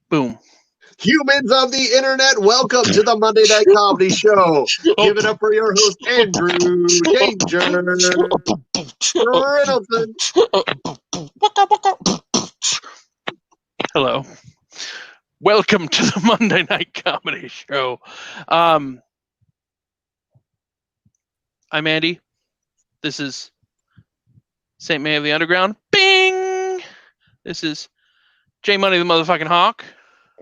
Boom. Humans of the internet, welcome to the Monday Night Comedy Show. Give it up for your host, Andrew Danger Riddleton. Hello. Welcome to the Monday Night Comedy Show. I'm Andy. This is St. May of the Underground. Bing! This is J Money the Motherfucking Hawk.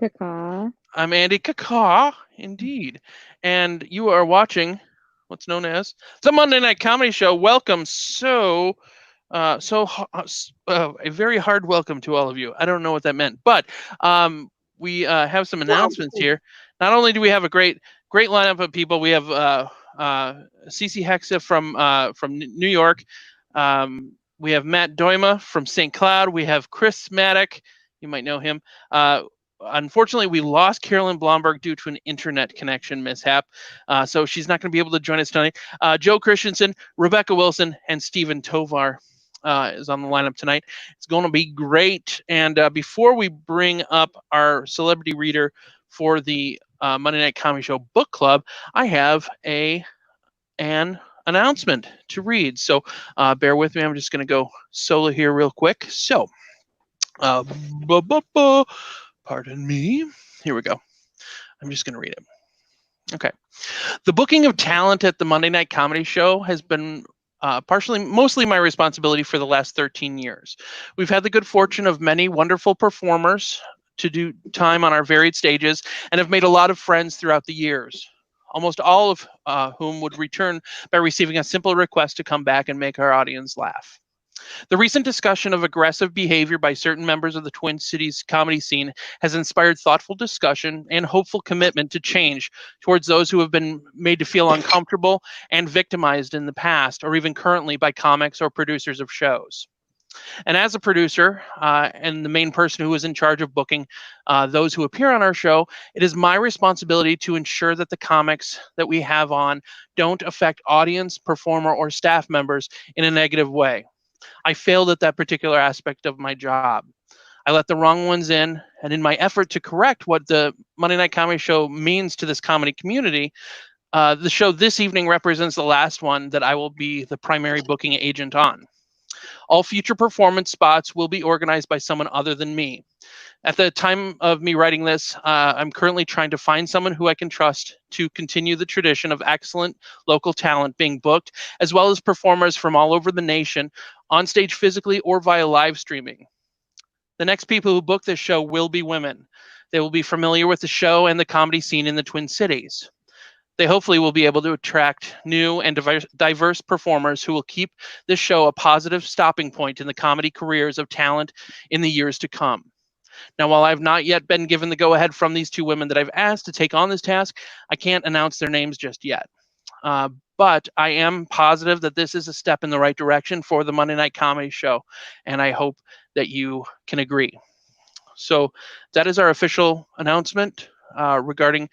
Caca. I'm Andy Caca, indeed. And you are watching what's known as the Monday Night Comedy Show. Welcome. A very hard welcome to all of you. I don't know what that meant, but we have some announcements here. Not only do we have a great lineup of people, we have Cece Hexa from New York. We have Matt Doima from St. Cloud. We have Chris Maddock. You might know him. Unfortunately, we lost Carolyn Blomberg due to an internet connection mishap, so she's not going to be able to join us tonight. Joe Christensen, Rebecca Wilson, and Stephen Tovar is on the lineup tonight. It's going to be great. And before we bring up our celebrity reader for the Monday Night Comedy Show Book Club, I have an announcement to read. So bear with me. I'm just going to go solo here real quick. So, pardon me. Here we go. I'm just going to read it. Okay. The booking of talent at the Monday Night Comedy Show has been mostly my responsibility for the last 13 years. We've had the good fortune of many wonderful performers to do time on our varied stages and have made a lot of friends throughout the years, almost all of whom would return by receiving a simple request to come back and make our audience laugh. The recent discussion of aggressive behavior by certain members of the Twin Cities comedy scene has inspired thoughtful discussion and hopeful commitment to change towards those who have been made to feel uncomfortable and victimized in the past, or even currently, by comics or producers of shows. And as a producer and the main person who is in charge of booking those who appear on our show, it is my responsibility to ensure that the comics that we have on don't affect audience, performer, or staff members in a negative way. I failed at that particular aspect of my job. I let the wrong ones in, and in my effort to correct what the Monday Night Comedy Show means to this comedy community, the show this evening represents the last one that I will be the primary booking agent on. All future performance spots will be organized by someone other than me. At the time of me writing this, I'm currently trying to find someone who I can trust to continue the tradition of excellent local talent being booked, as well as performers from all over the nation, on stage physically or via live streaming. The next people who book this show will be women. They will be familiar with the show and the comedy scene in the Twin Cities. They hopefully will be able to attract new and diverse performers who will keep this show a positive stopping point in the comedy careers of talent in the years to come. Now, while I've not yet been given the go-ahead from these two women that I've asked to take on this task, I can't announce their names just yet. But I am positive that this is a step in the right direction for the Monday Night Comedy Show, and I hope that you can agree. So that is our official announcement regarding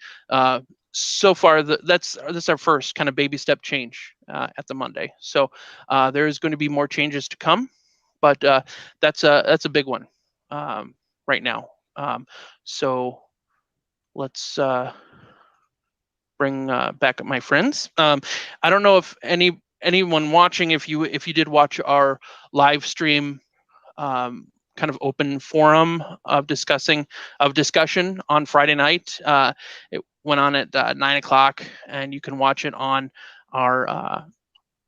so far. That's our first kind of baby step change at the Monday. So there is going to be more changes to come, but that's a big one right now. So let's bring back up my friends. I don't know if anyone watching, if you did watch our live stream kind of open forum of discussion on Friday night. It went on at 9:00, and you can watch it on our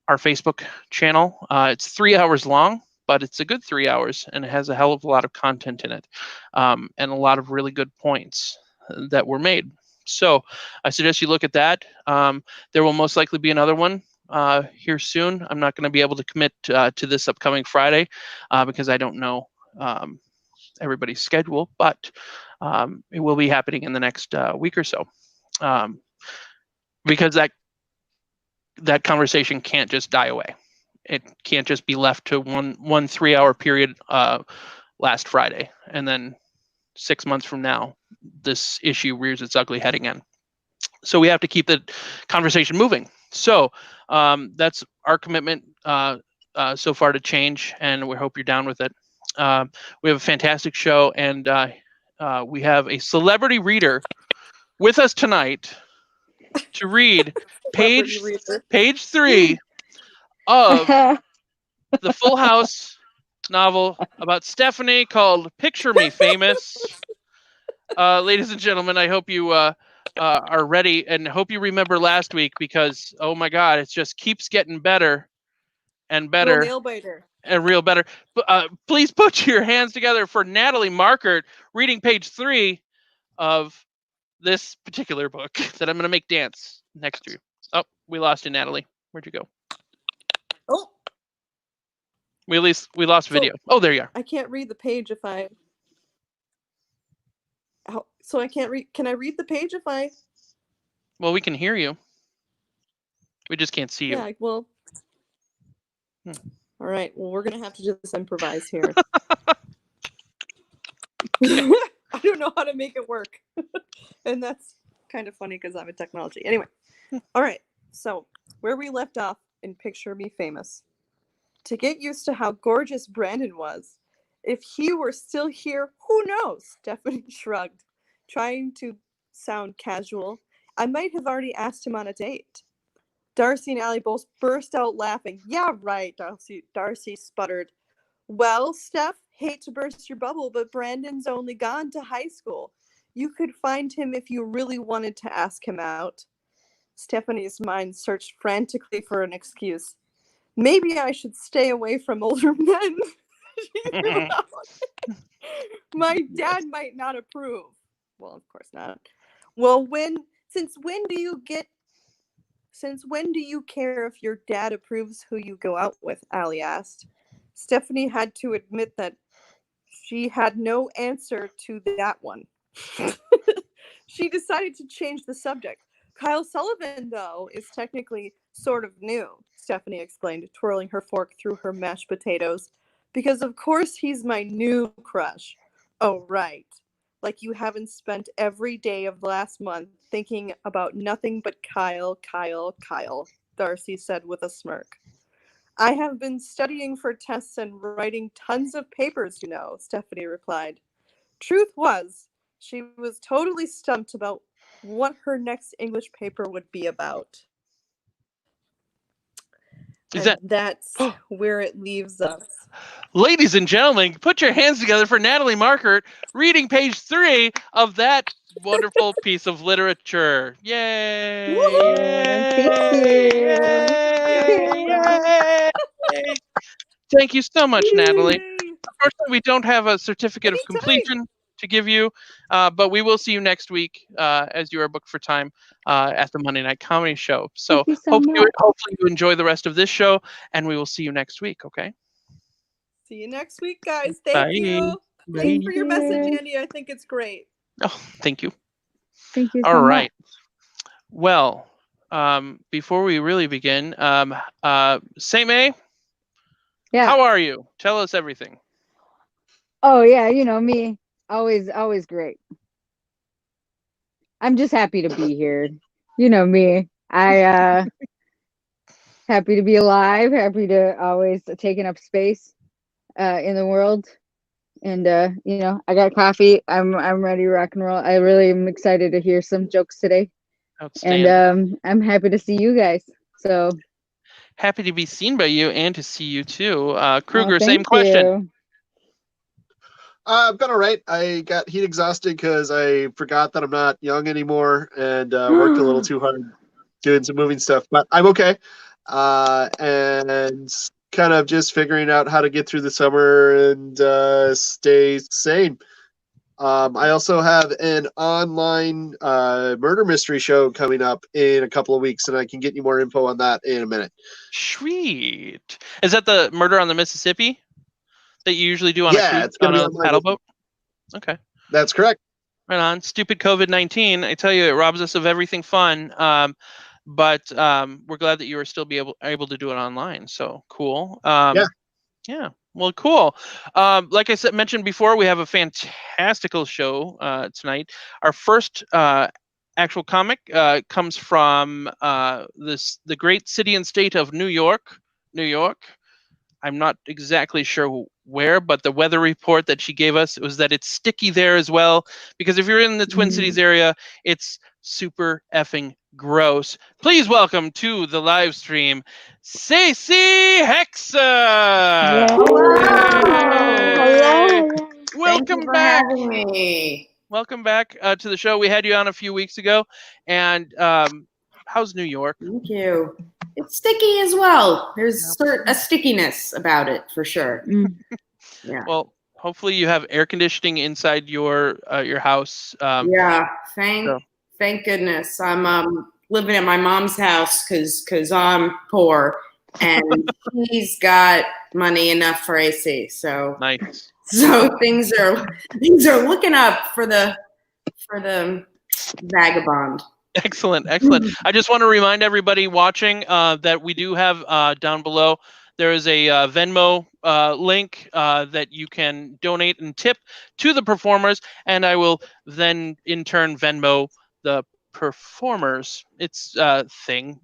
Facebook channel. It's 3 hours long, but it's a good 3 hours, and it has a hell of a lot of content in it, and a lot of really good points that were made. So I suggest you look at that. There will most likely be another one here soon. I'm not going to be able to commit to this upcoming Friday because I don't know everybody's schedule, but it will be happening in the next week or so, because that conversation can't just die away. It can't just be left to one 3 hour period last Friday, and then 6 months from now, this issue rears its ugly head again. So we have to keep the conversation moving. So that's our commitment so far to change, and we hope you're down with it. We have a fantastic show, and we have a celebrity reader with us tonight to read page 3 of the Full House novel about Stephanie called Picture Me Famous. Ladies and gentlemen, I hope you are ready, and hope you remember last week, because, oh my God, it just keeps getting better and better. Real nail biter. And real better. Please put your hands together for Natalie Markert reading page 3 of this particular book that I'm going to make dance next to you. Oh, we lost you, Natalie. Where'd you go? Oh, We lost video. Oh, there you are. I can't read the page if I. So I can't read. Can I read the page if I? Well, we can hear you. We just can't see you. Yeah. Well. All right. Well, we're gonna have to just improvise here. I don't know how to make it work, and that's kind of funny because I'm in technology. Anyway. All right. So where we left off in Picture Me Famous. To get used to how gorgeous Brandon was. If he were still here, who knows? Stephanie shrugged, trying to sound casual. I might have already asked him on a date. Darcy and Allie both burst out laughing. Yeah, right, Darcy sputtered. Well, Steph, hate to burst your bubble, but Brandon's only gone to high school. You could find him if you really wanted to ask him out. Stephanie's mind searched frantically for an excuse. Maybe I should stay away from older men. My dad might not approve. Well, of course not. Well, since when do you care if your dad approves who you go out with? Allie asked. Stephanie had to admit that she had no answer to that one. She decided to change the subject. Kyle Sullivan, though, is technically sort of new, Stephanie explained, twirling her fork through her mashed potatoes. Because of course he's my new crush. Oh, right. Like you haven't spent every day of last month thinking about nothing but Kyle, Darcy said with a smirk. I have been studying for tests and writing tons of papers, Stephanie replied. Truth was, she was totally stumped about what her next English paper would be about. That's where it leaves us. Ladies and gentlemen, put your hands together for Natalie Markert reading page 3 of that wonderful piece of literature. Yay! Yay! Thank you so much, Natalie. Unfortunately, we don't have a certificate of completion to give you, but we will see you next week as you are booked for time at the Monday Night Comedy Show. So hopefully you enjoy the rest of this show, and we will see you next week, okay? See you next week, guys. Thank you. Thanks for your message, Andy. I think it's great. Oh, thank you. Thank you so All right. much. Well, before we really begin, Say May, Yeah. how are you? Tell us everything. Oh yeah, me. Always great. I'm just happy to be here. You know me. I happy to be alive, happy to always taking up space in the world. And I got coffee. I'm ready to rock and roll. I really am excited to hear some jokes today. Outstanding. And I'm happy to see you guys. So happy to be seen by you and to see you too. Kruger, thank same question. you. Been all right. I got heat exhausted because I forgot that I'm not young anymore and worked a little too hard doing some moving stuff, but I'm okay. And kind of just figuring out how to get through the summer and stay sane. I also have an online murder mystery show coming up in a couple of weeks, and I can get you more info on that in a minute. Sweet. Is that the Murder on the Mississippi that you usually do on a paddle boat? Okay. That's correct. Right on. Stupid COVID-19. I tell you, it robs us of everything fun. But we're glad that you are still able to do it online. So cool. Yeah. Well, cool. Like I mentioned before, we have a fantastical show tonight. Our first actual comic comes from the great city and state of New York. I'm not exactly sure where, but the weather report that she gave us was that it's sticky there as well. Because if you're in the Twin Cities area, it's super effing gross. Please welcome to the live stream, Cece Hexa. Hello. Welcome back. Having me. Welcome back to the show. We had you on a few weeks ago, and how's New York? Thank you. It's sticky as well. There's a stickiness about it for sure. Yeah. Well, hopefully you have air conditioning inside your house. Yeah. Thank goodness. I'm living at my mom's house because I'm poor, and she's got money enough for AC. So Nice. So things are looking up for the vagabond. Excellent. I just want to remind everybody watching that we do have down below, there is a Venmo link that you can donate and tip to the performers, and I will then in turn Venmo the performers. It's a thing.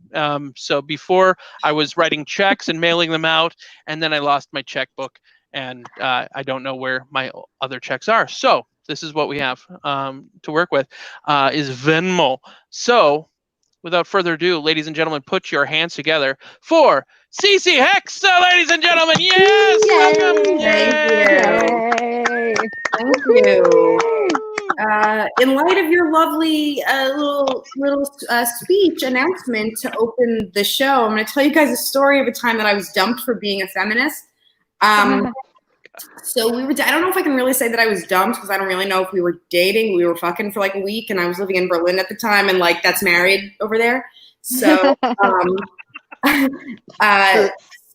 So before I was writing checks and mailing them out, and then I lost my checkbook, and I don't know where my other checks are. So this is what we have to work with, is Venmo. So without further ado, ladies and gentlemen, put your hands together for Cece Hexa, ladies and gentlemen. Yes! Welcome! Thank you. In light of your lovely little speech announcement to open the show, I'm going to tell you guys a story of a time that I was dumped for being a feminist. So I don't know if I can really say that I was dumped because I don't really know if we were dating. We were fucking for like a week, and I was living in Berlin at the time, and like that's married over there. So,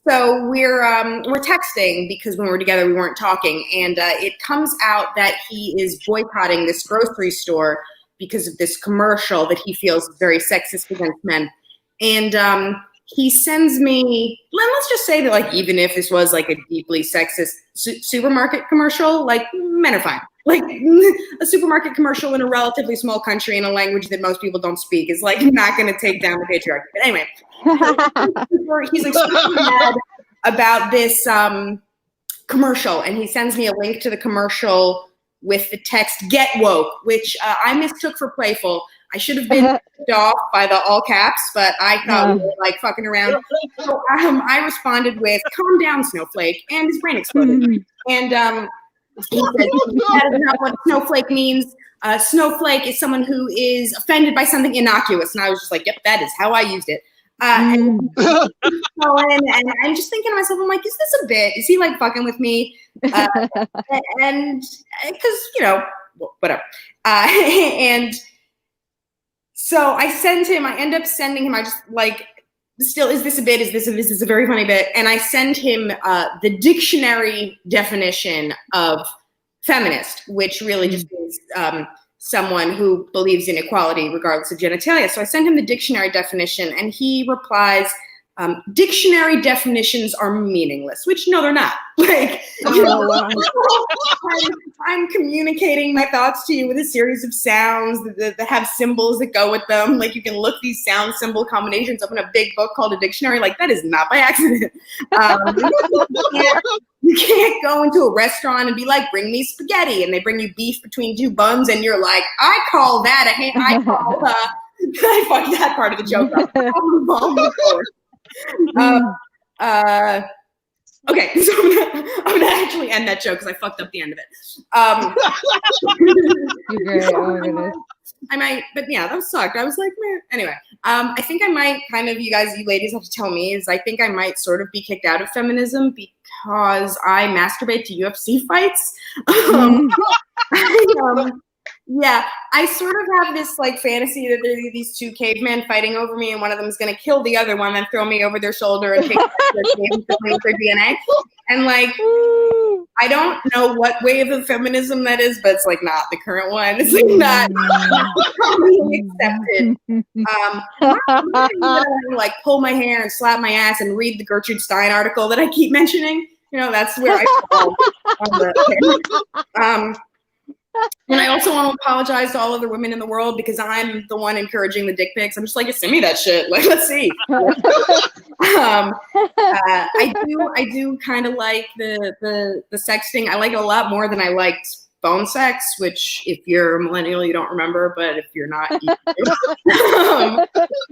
so we're texting because when we were together we weren't talking, and it comes out that he is boycotting this grocery store because of this commercial that he feels is very sexist against men, and he sends me, let's just say that, like, even if this was like a deeply sexist supermarket commercial, like, men are fine. Like, a supermarket commercial in a relatively small country in a language that most people don't speak is like not going to take down the patriarchy. But anyway, he's like super mad about this commercial, and he sends me a link to the commercial with the text "Get woke," which I mistook for playful. I should have been tipped off by the all caps, but I thought we were like fucking around. So I responded with "Calm down, Snowflake," and his brain exploded. And he said, "That is not what snowflake means. Snowflake is someone who is offended by something innocuous." And I was just like, "Yep, that is how I used it." And I'm just thinking to myself, I'm like, "Is this a bit? Is he like fucking with me?" And because whatever. And so I end up sending him, I just like, still, is this a bit? Is this a very funny bit? And I send him the dictionary definition of feminist, which really just means someone who believes in equality regardless of genitalia. So I sent him the dictionary definition, and he replies, "Dictionary definitions are meaningless," which no, they're not. Like, I'm communicating my thoughts to you with a series of sounds that have symbols that go with them. Like, you can look these sound symbol combinations up in a big book called a dictionary. Like, that is not by accident. You can't go into a restaurant and be like, "Bring me spaghetti," and they bring you beef between two buns, and you're like, "I call that I fucked that part of the joke up. Okay, so I'm gonna actually end that joke because I fucked up the end of it. You're great. Oh my goodness. I might, but yeah, that sucked. I was like, man. Anyway, I think I might you ladies have to tell me, is I think I might sort of be kicked out of feminism because I masturbate to UFC fights. Yeah, I sort of have this like fantasy that there are these two cavemen fighting over me, and one of them is going to kill the other one and throw me over their shoulder and take their DNA. And like, I don't know what wave of feminism that is, but it's like not the current one. It's like not being accepted. Like pull my hair and slap my ass and read the Gertrude Stein article that I keep mentioning. That's where I fall on the And I also want to apologize to all other women in the world because I'm the one encouraging the dick pics. I'm just like, send me that shit. Like, let's see. I do kind of like the sexting. I like it a lot more than I liked phone sex, which if you're a millennial, you don't remember, but if you're not, you do.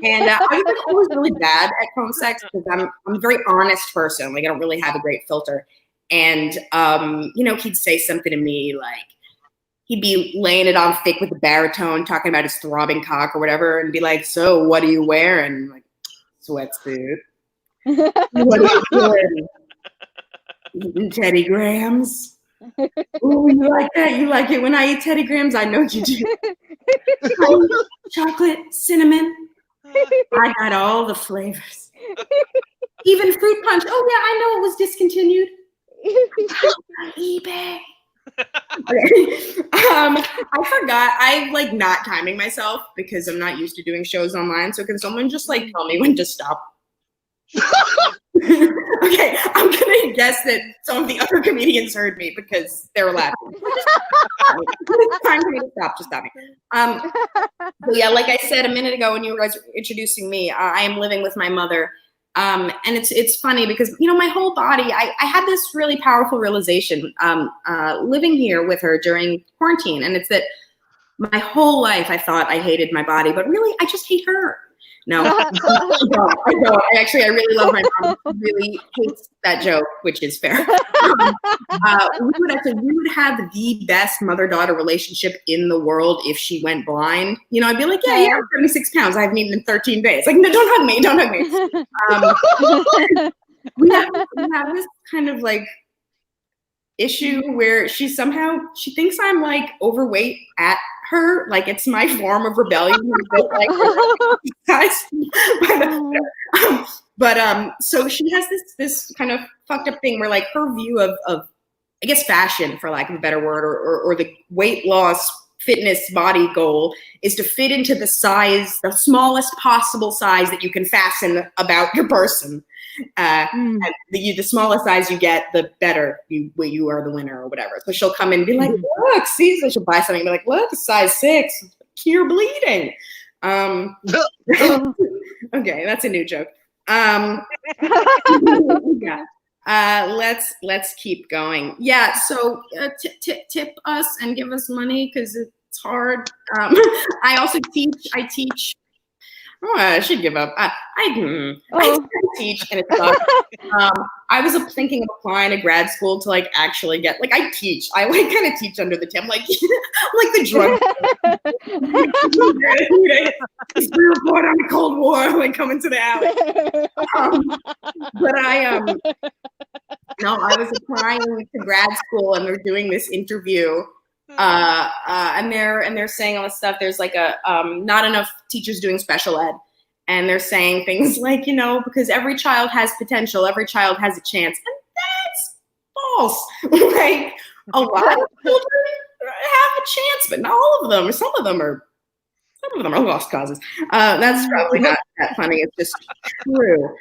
And I was always really bad at phone sex because I'm a very honest person. Like I don't really have a great filter. And he'd say something to me like, he'd be laying it on thick with a baritone, talking about his throbbing cock or whatever, and be like, "So, what are you wearing?" Like, sweatsuit. What are you doing? Teddy Grahams. Ooh, you like that? You like it when I eat Teddy Grahams? I know you do. Chocolate, cinnamon. I got all the flavors. Even fruit punch. Oh yeah, I know it was discontinued. On eBay. Okay. I forgot. I'm like not timing myself because I'm not used to doing shows online. So can someone just like tell me when to stop? Okay, I'm gonna guess that some of the other comedians heard me because they were laughing. It's time for me to stop. Just stop me. But yeah, like I said a minute ago when you guys were introducing me, I am living with my mother. And it's funny because, my whole body, I had this really powerful realization living here with her during quarantine. And it's that my whole life I thought I hated my body, but really I just hate her. No, I don't. I really love my mom. She really hates that joke, which is fair. We would have the best mother-daughter relationship in the world if she went blind. I'd be like, yeah, I'm 76 pounds. I haven't eaten in 13 days. Like, no, don't hug me. Don't hug me. We have this kind of like issue where she thinks I'm like overweight at her, like it's my form of rebellion. So she has this kind of fucked up thing where like her view of I guess fashion, for lack of a better word, or the weight loss fitness body goal is to fit into the smallest possible size that you can fasten about your person. And the smallest size you get, the better you are the winner or whatever. So she'll come in and be like, look, see, so she'll buy something and be like, look, size 6, you're bleeding. Okay, that's a new joke. Yeah. Let's keep going. Yeah, so tip us and give us money because it's hard. I also teach. Oh, I should give up. I teach, and it's tough. I was thinking of applying to grad school to like actually get like I teach. I like kind of teach under the tent, like I'm like the drug. This report on the Cold War, like coming to the alley. But I was applying to grad school, and they're doing this interview. And they're saying all this stuff. There's like not enough teachers doing special ed, and they're saying things like, because every child has potential, every child has a chance, and that's false. Like a lot of children have a chance, but not all of them. Some of them are lost causes. That's probably not that funny. It's just true.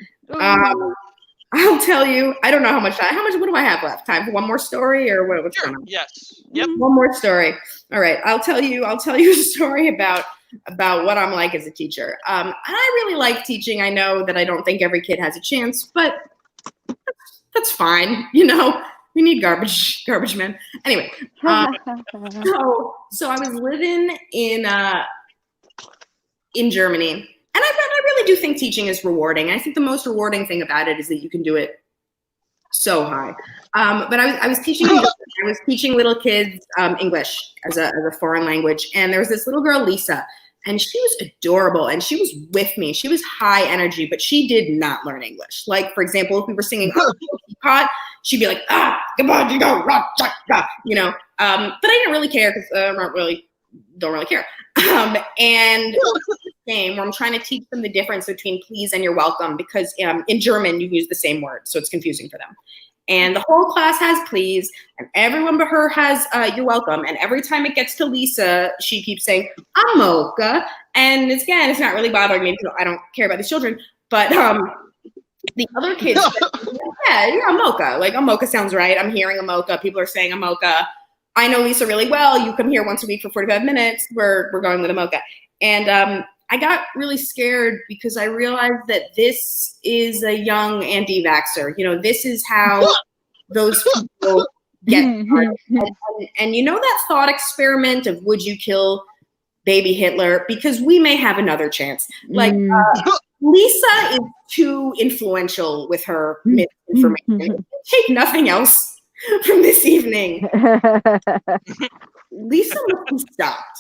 I'll tell you, I don't know how much time. What do I have left? Time for one more story or what's going on? Yes. Yep. One more story. All right. I'll tell you a story about what I'm like as a teacher. And I really like teaching. I know that I don't think every kid has a chance, but that's fine. We need garbage men. Anyway. So I was living in Germany. And I really do think teaching is rewarding. I think the most rewarding thing about it is that you can do it so high. But I was teaching little kids English as a foreign language. And there was this little girl, Lisa, and she was adorable. And she was with me. She was high energy, but she did not learn English. Like, for example, if we were singing Teapot, she'd be like, come on, you go, rock, rock, rock, But I didn't really care because don't really care. And game where I'm trying to teach them the difference between please and you're welcome, because in German you use the same word, so it's confusing for them. And the whole class has please, and everyone but her has you're welcome. And every time it gets to Lisa, she keeps saying Amoka, and it's not really bothering me because I don't care about these children. But the other kids, yeah, Amoka. Like Amoka sounds right. I'm hearing Amoka. People are saying Amoka. I know Lisa really well. You come here once a week for 45 minutes. We're going with a mocha. And I got really scared because I realized that this is a young anti-vaxxer. You know, this is how those people get started. And you know that thought experiment of would you kill baby Hitler? Because we may have another chance. Like, Lisa is too influential with her misinformation. Take nothing else from this evening. Lisa must be stopped.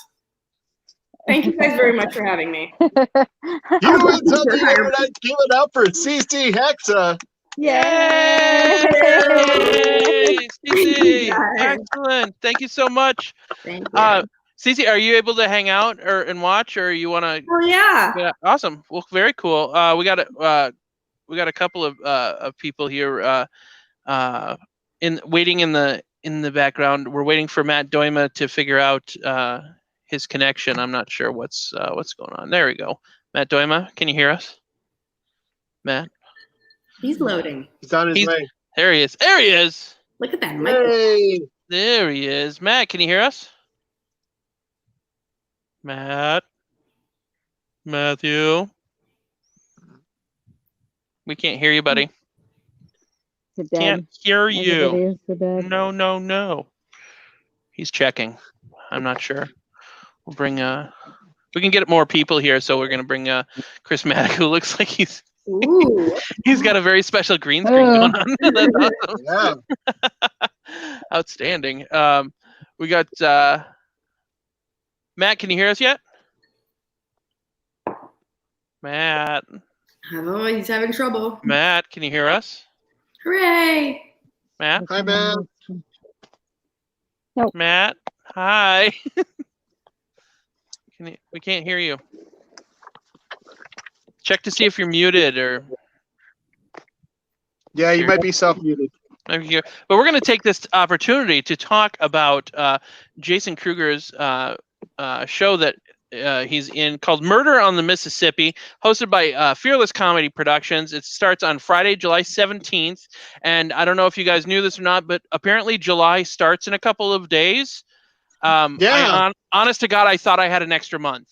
Thank you guys very much for having me. You wins on the internet. Give it up for CC Hexa. Yay! Yay! Cece, excellent. Thank you so much. Thank you. Cece, are you able to hang out and watch, or you want to? Oh yeah. Yeah, awesome. Well, very cool. We got a couple of people here waiting in the background. We're waiting for Matt Doima to figure out his connection. I'm not sure what's going on. There we go. Matt Doima, can you hear us? Matt? He's loading. He's on his way. There he is. There he is. Look at that. Hey. There he is. Matt, can you hear us? Matt? Matthew? We can't hear you, buddy. Can't hear you. No. He's checking. I'm not sure. We'll bring we can get more people here, so we're gonna bring Chris Maddock, who looks like he's got a very special green screen going on. That's awesome. Yeah. Outstanding. We got Matt, can you hear us yet? Matt. Oh, he's having trouble. Matt, can you hear us? Hooray! Matt? Hi, Matt. Nope. Matt, hi. We can't hear you. Check to see if you're muted or. Yeah, you might be self-muted. But we're going to take this opportunity to talk about Jason Kruger's show that he's in called Murder on the Mississippi, hosted by Fearless Comedy Productions. It starts on Friday, July 17th. And I don't know if you guys knew this or not, but apparently July starts in a couple of days. Honest to God, I thought I had an extra month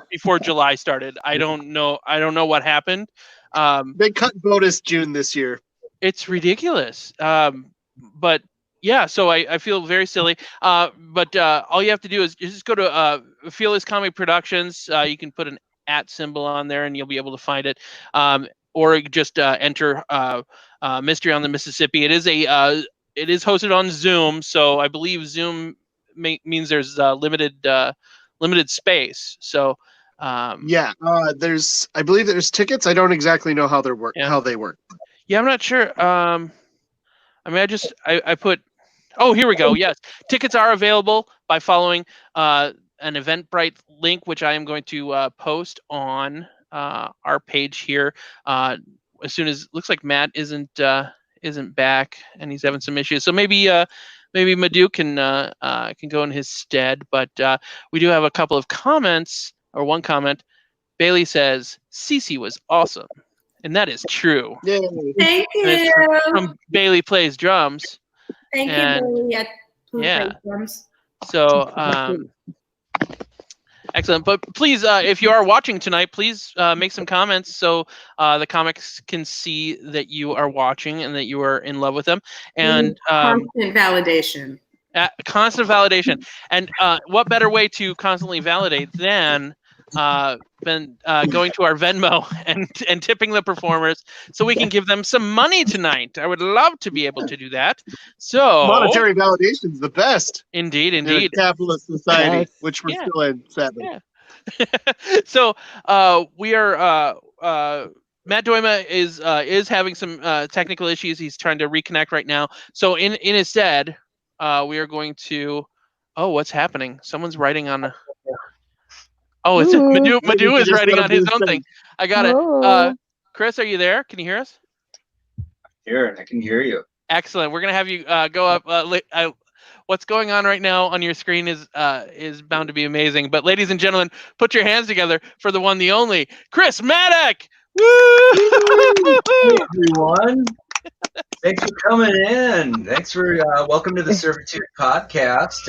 before July started. I don't know what happened. They cut bonus June this year. It's ridiculous. But yeah, so I feel very silly. But all you have to do is just go to Fearless Comedy Productions. You can put an @ symbol on there and you'll be able to find it. Or just enter Mystery on the Mississippi. It is hosted on Zoom, so I believe Zoom means there's limited space. So I believe there's tickets. I don't exactly know how they work. Yeah, I'm not sure. I put. Oh, here we go. Yes, tickets are available by following an Eventbrite link, which I am going to post on our page here. As soon as looks like Matt isn't back and he's having some issues, so maybe Madhu can go in his stead. But we do have a couple of comments, or one comment. Bailey says Cece was awesome, and that is true. Yay. Thank you. From Bailey Plays Drums. Thank you, Bailey. Yeah. So excellent. But please, if you are watching tonight, please make some comments so the comics can see that you are watching and that you are in love with them. And constant validation. Constant validation. And what better way to constantly validate than going to our Venmo and tipping the performers so we can give them some money tonight. I would love to be able to do that. So monetary validation is the best. Indeed. In a capitalist society, which we're still in, sadly. Yeah. So we are Matt Doima is having some technical issues. He's trying to reconnect right now. So in his stead, we are going to. Oh, what's happening? Someone's writing on a. Oh, it's Madhu is writing on his own thing. I got it. Chris, are you there? Can you hear us? Here, I can hear you. Excellent. We're gonna have you go up. What's going on right now on your screen is bound to be amazing. But ladies and gentlemen, put your hands together for the one, the only, Chris Maddock. Woo! Hey, everyone. Thanks for coming in. Thanks for welcome to the Servitude podcast.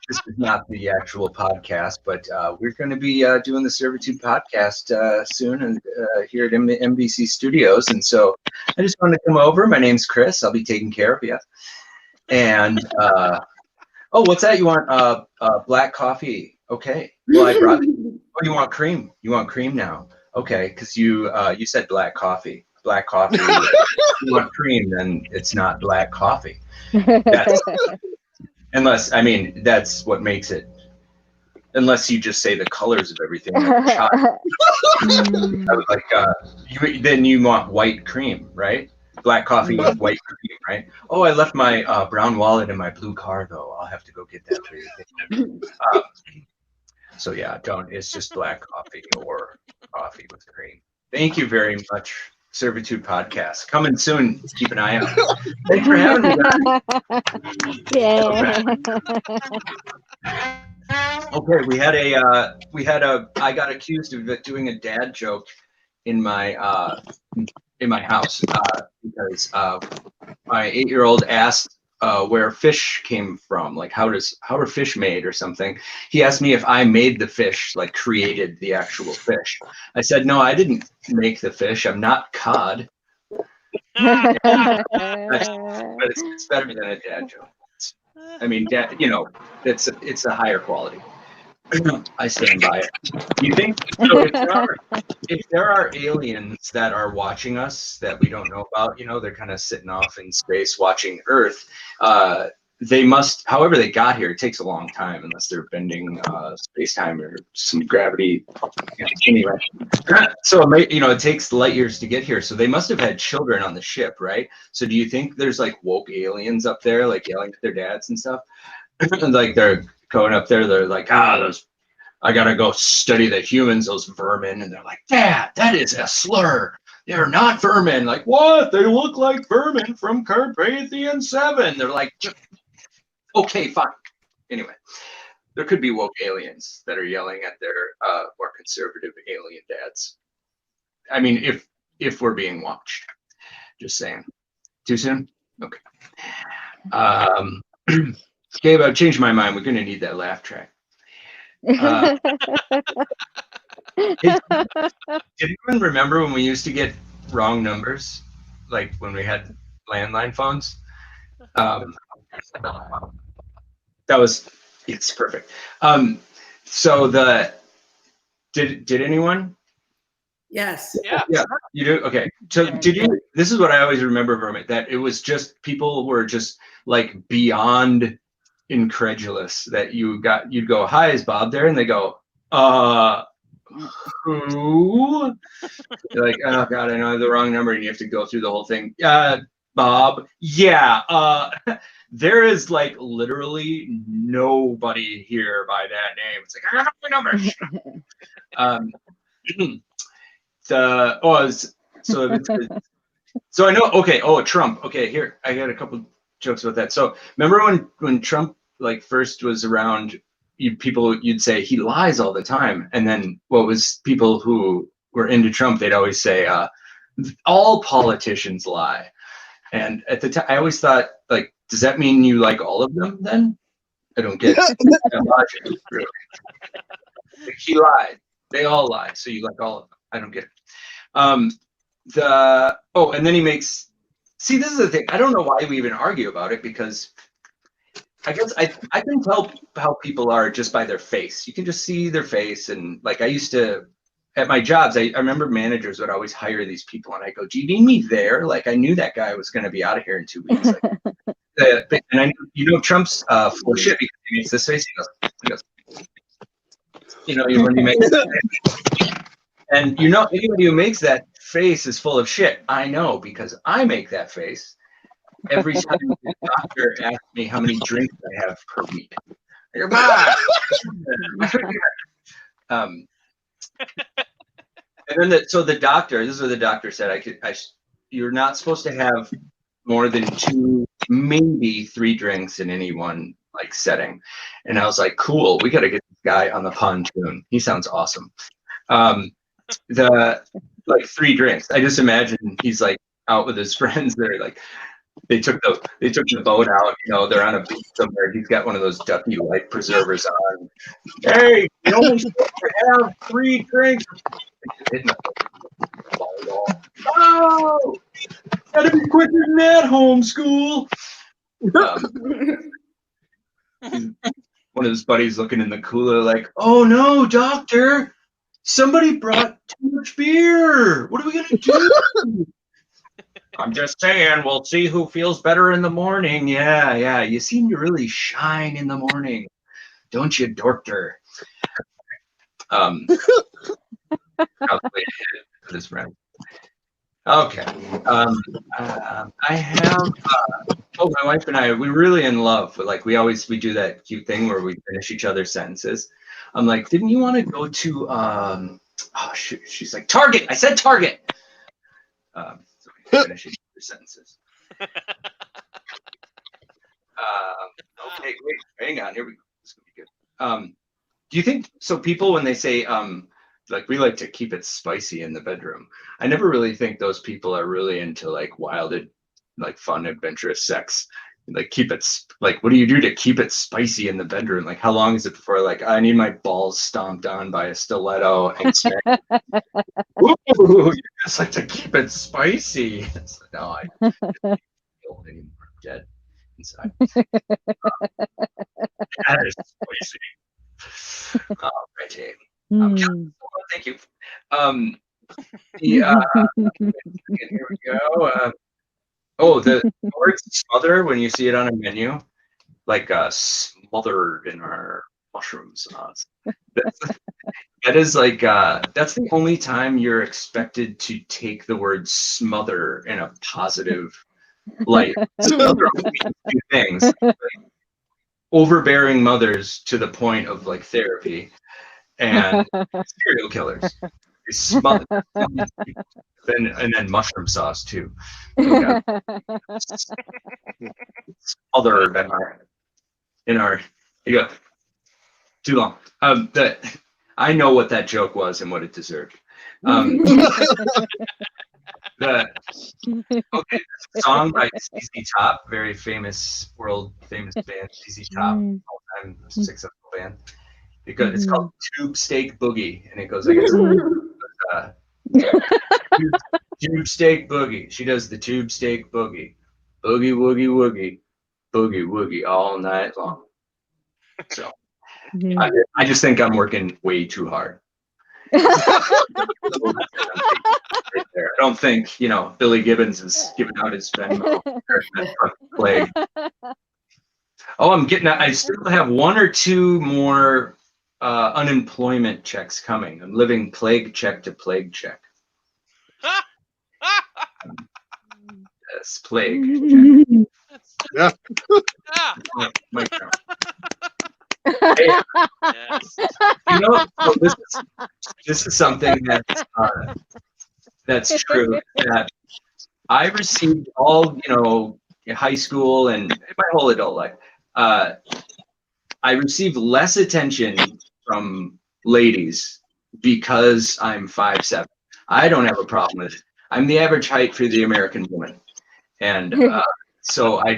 This is not the actual podcast, but we're going to be doing the Servitude podcast soon, and here at MBC Studios. And so, I just wanted to come over. My name's Chris. I'll be taking care of you. And oh, what's that? You want black coffee? Okay. Well, I brought. Oh, you want cream? You want cream now? Okay, because you said black coffee. Black coffee. You want cream, then it's not black coffee. Unless, I mean, that's what makes it. Unless you just say the colors of everything. Like I was like, then you want white cream, right? Black coffee with white cream, right? Oh, I left my brown wallet in my blue car, though. I'll have to go get that for you. So yeah, don't. It's just black coffee or coffee with cream. Thank you very much. Servitude podcast coming soon. Keep an eye out. Thanks for having me, guys. Yeah. Okay, I got accused of doing a dad joke in my house because my 8-year-old asked where fish came from, like how are fish made or something. He asked me if I made the fish, like created the actual fish. I said, no, I didn't make the fish. I'm not cod. But it's better than a dad joke. I mean, dad, it's a higher quality. I stand by it. You think so? If there are aliens that are watching us that we don't know about, they're kind of sitting off in space watching Earth. They must, however they got here, it takes a long time unless they're bending space-time or some gravity. Anyway, so it takes light years to get here. So they must have had children on the ship, right? So do you think there's like woke aliens up there, like yelling at their dads and stuff? Like they're going up there, they're like, those, I gotta go study the humans, those vermin. And they're like, Dad, that is a slur. They're not vermin. Like, what? They look like vermin from Carpathian 7. They're like, okay, fine. Anyway, there could be woke aliens that are yelling at their more conservative alien dads. I mean, if we're being watched. Just saying. Too soon? Okay. Gabe, I've changed my mind. We're going to need that laugh track. Did anyone remember when we used to get wrong numbers? Like when we had landline phones? It's perfect. So did anyone? Yes. Yeah, you do? Okay. So this is what I always remember from it, that it was just, people were just like beyond incredulous that you'd go, hi, is Bob there? And they go, who? You're like, oh God, I know I have the wrong number. And you have to go through the whole thing. Bob. Yeah. There is like literally nobody here by that name. It's like, I got my number. So I know. Okay. Oh, Trump. Okay, here I got a couple jokes about that. So remember when Trump like first was around, you'd say he lies all the time, and then people who were into Trump, they'd always say all politicians lie. And at the time, I always thought, like, does that mean you like all of them? Then I don't get that logic, really. Like, he lied. They all lie, so you like all of them. I don't get it. And then he makes. See, this is the thing. I don't know why we even argue about it, because I guess I can tell how people are just by their face. You can just see their face, and like I used to at my jobs, I remember managers would always hire these people, and I go, "Do you need me there?" Like I knew that guy was going to be out of here in 2 weeks. Like, and I, Trump's full of shit because he makes this face. He goes, when you make. And anybody who makes that face is full of shit. I know, because I make that face every time the doctor asks me how many drinks I have per week. And then so the doctor, this is what the doctor said, you're not supposed to have more than 2, maybe 3 drinks in any one like setting. And I was like, cool, we got to get this guy on the pontoon. He sounds awesome. The like 3 drinks. I just imagine he's like out with his friends. They're like, they took the boat out. You know, they're on a beach somewhere. He's got one of those ducky life preservers on. Hey, you only supposed to have 3 drinks. Hitting the volleyball. Oh, gotta be quicker than that, homeschool. One of his buddies looking in the cooler like, oh no, doctor, somebody brought too much beer. What are we gonna do? I'm just saying, we'll see who feels better in the morning. Yeah, you seem to really shine in the morning, don't you, doctor? I'll play it for this round. Okay. I have. My wife and I, we're really in love. Like we do that cute thing where we finish each other's sentences. I'm like, didn't you want to go to? Oh shoot. She's like, Target. I said Target. So we finish each other's sentences. Okay, wait, hang on. Here we go. This is gonna be good. Do you think so? People when they say like we like to keep it spicy in the bedroom. I never really think those people are really into like wild, like fun, adventurous sex. Like keep it like what do you do to keep it spicy in the bedroom? Like how long is it before like I need my balls stomped on by a stiletto and smacked? Ooh, you just like to keep it spicy. It's like, no, I don't feel any more dead inside. That is spicy. All righty. Thank you. Here we go. The word smother when you see it on a menu, like smothered in our mushroom sauce. That is like that's the only time you're expected to take the word smother in a positive light. Smother means 2 things: like, overbearing mothers to the point of like therapy, and serial killers. They smother, and then mushroom sauce too. Like, smothered in our you go too long. I know what that joke was and what it deserved. The song by ZZ Top, very famous, world famous band, ZZ Top, all time successful band. It's called Tube Steak Boogie, and it goes like Tube Steak Boogie. She does the Tube Steak Boogie, boogie woogie woogie, boogie woogie all night long. So I just think I'm working way too hard. Right there. I don't think Billy Gibbons is giving out his Venmo. Plague. Oh, I still have 1 or 2 more unemployment checks coming. I'm living plague check to plague check. Yes, plague check. Yeah. Hey, so this is something that's true. That I received all high school and my whole adult life. I received less attention from ladies because I'm 5'7". I don't have a problem with it. I'm the average height for the American woman, and so I'm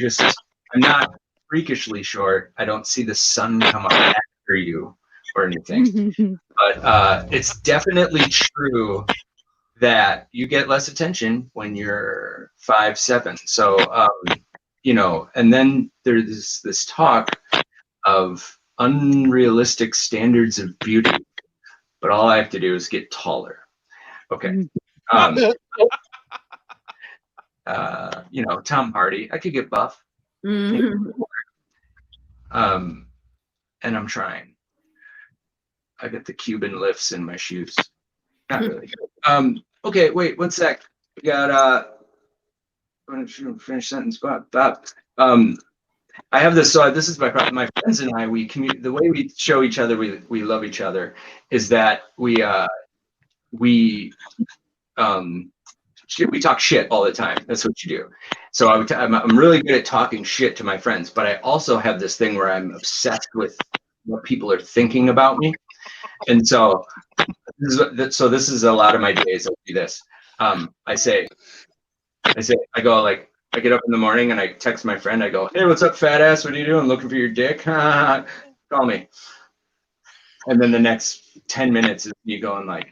not freakishly short. I don't see the sun come up after you or anything, but it's definitely true that you get less attention when you're 5'7". So and then there's this talk of unrealistic standards of beauty, but all I have to do is get taller. Okay. Tom Hardy, I could get buff. And I'm trying. I got the Cuban lifts in my shoes. Not really. Okay, wait, 1 sec. We got finish sentence, Bob. I have this. So this is my friends and I. We commute. The way we show each other we love each other is that we talk shit all the time. That's what you do. So I'm really good at talking shit to my friends, but I also have this thing where I'm obsessed with what people are thinking about me, and so this is a lot of my days. I'll do this. I go like, I get up in the morning and I text my friend. I go, "Hey, what's up, fat ass? What are you doing? Looking for your dick? Call me." And then the next 10 minutes is me going like,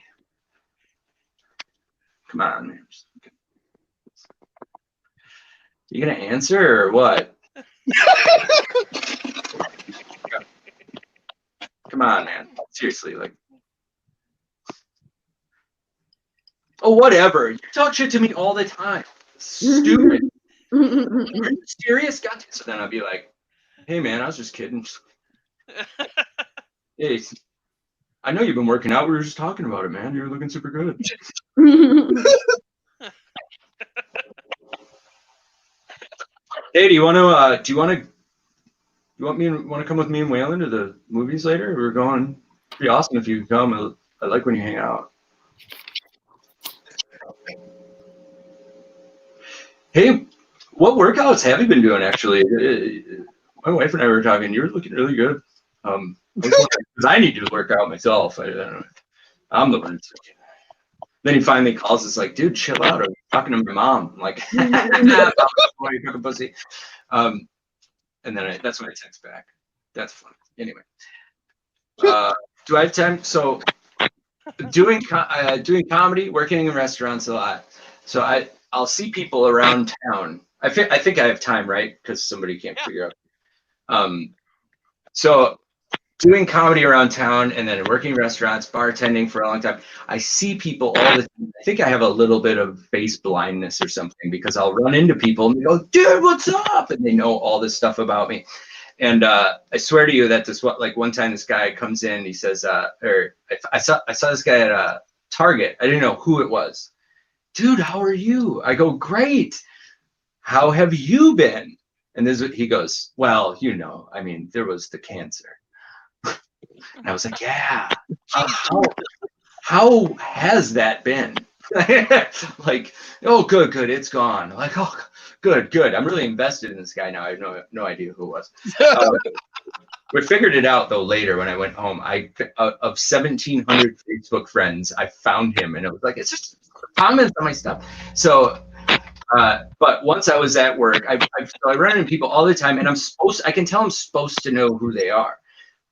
"Come on, man. You gonna answer or what? Come on, man. Seriously, like, oh, whatever. You talk shit to me all the time. Stupid. Are you serious? Got to. So then I'll be like, hey, man, I was just kidding. Hey, I know you've been working out. We were just talking about it, man. You're looking super good. Hey, do you want to come with me and Waylon to the movies later? We're going. It'd be awesome if you could come. I like when you hang out. Hey, what workouts have you been doing? Actually, my wife and I were talking. You're looking really good. Because I need to work out myself. I don't know. I'm the one. Then he finally calls us like, dude, chill out. I'm talking to my mom. I'm like, why you fucking pussy? And then that's when I text back. That's fun. Anyway, do I have time? So doing comedy, working in restaurants a lot. So I'll see people around town. I think I have time, right? Because somebody can't figure out. So doing comedy around town and then working restaurants, bartending for a long time, I see people all the time. I think I have a little bit of face blindness or something because I'll run into people and they go, dude, what's up? And they know all this stuff about me. And I swear to you that one time this guy comes in, he says, I saw this guy at Target. I didn't know who it was. Dude, how are you? I go, great. How have you been? And he goes, well, I mean, there was the cancer. And I was like, yeah. How has that been? Like, oh, good, it's gone. Like, oh, good. I'm really invested in this guy now. I have no idea who it was. We figured it out though later when I went home. Of 1,700 Facebook friends, I found him, and it was like it's just comments on my stuff. So, but once I was at work, I run into people all the time, and I can tell I'm supposed to know who they are.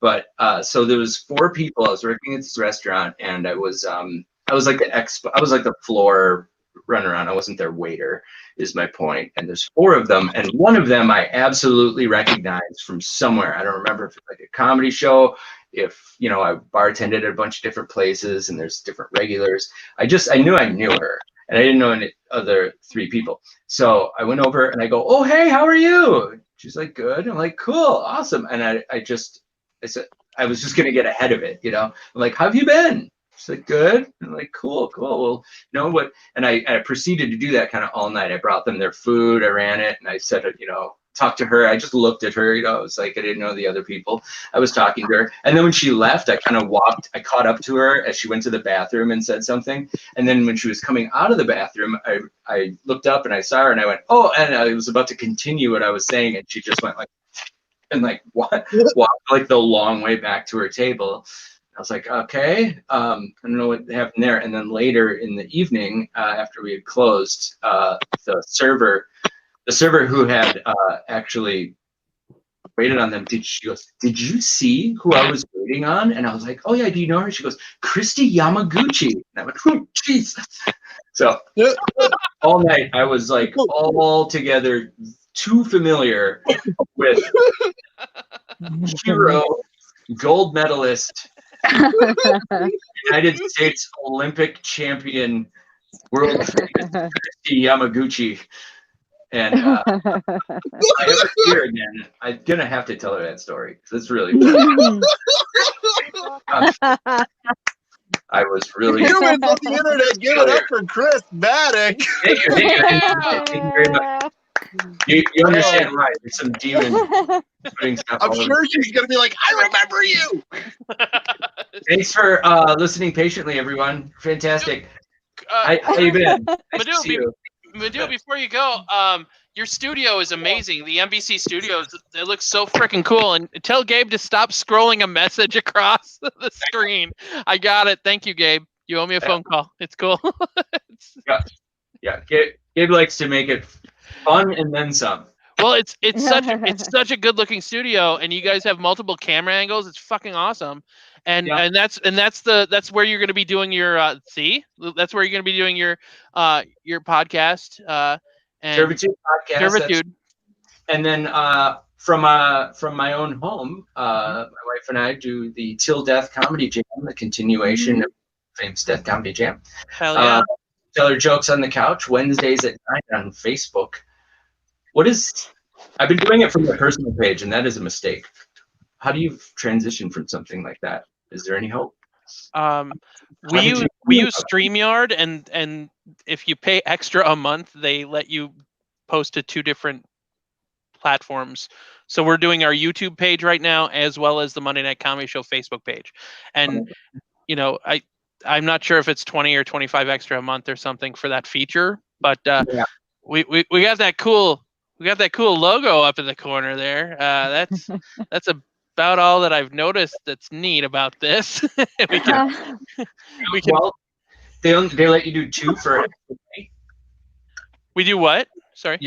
But so there was 4 people. I was working at this restaurant, and I was like the floor runaround. I wasn't their waiter, is my point. And there's 4 of them, and one of them I absolutely recognized from somewhere. I don't remember if it's like a comedy show, if I bartended at a bunch of different places, and there's different regulars. I knew her, and I didn't know any other 3 people. So I went over and I go, oh hey, how are you? She's like, good. I'm like, cool, awesome. And I said, I was just going to get ahead of it, I'm like, how have you been? She's like, good. I'm like, cool. Well, what? And I proceeded to do that kind of all night. I brought them their food. I ran it. And I said, talked to her. I just looked at her, I was like, I didn't know the other people. I was talking to her. And then when she left, I caught up to her as she went to the bathroom and said something. And then when she was coming out of the bathroom, I looked up and I saw her and I went, oh, and I was about to continue what I was saying. And she just went like, and like walked like the long way back to her table. I was like, okay, I don't know what happened there. And then later in the evening, after we had closed, the server who had actually waited on them, she goes, did you see who I was waiting on? And I was like, oh yeah, do you know her? She goes, Christy Yamaguchi. And I went, oh, jeez. So all night I was like all together too familiar with hero, gold medalist, United States Olympic champion, world famous Christy Yamaguchi. And if I ever see her again, I'm going to have to tell her that story because it's really fun. I was really... Humans on the internet, give it up for Chris Maddock. Thank you very much. You understand why? There's some demon putting stuff I'm sure she's going to be like, I remember you. Thanks for listening patiently, everyone. Fantastic. How you been? Nice to see you. Madhu, before you go, your studio is amazing. The NBC studios, it looks so freaking cool. And tell Gabe to stop scrolling a message across the screen. I got it. Thank you, Gabe. You owe me a phone call. It's cool. Yeah. Gabe likes to make it Fun and then some. Well, it's such a good looking studio, and you guys have multiple camera angles. It's fucking awesome, and Yeah. that's where you're going to be doing your that's where you're going to be doing your podcast and Servitude podcast. Servitude. And then from my own home, my wife and I do the Till Death Comedy Jam, the continuation of famous Death Comedy Jam. Hell yeah. Tell her jokes on the couch Wednesdays at 9 on Facebook. I've been doing it from my personal page, and that is a mistake. How do you transition from something like that? Is there any hope? We use StreamYard, and if you pay extra a month, they let you post to 2 different platforms. So we're doing our YouTube page right now, as well as the Monday Night Comedy Show Facebook page. And I'm not sure if it's 20 or 25 extra a month or something for that feature, but we got that cool logo up in the corner there. That's about all that I've noticed that's neat about this. we can, Well, they let you do 2 for extra money. We do what? Sorry.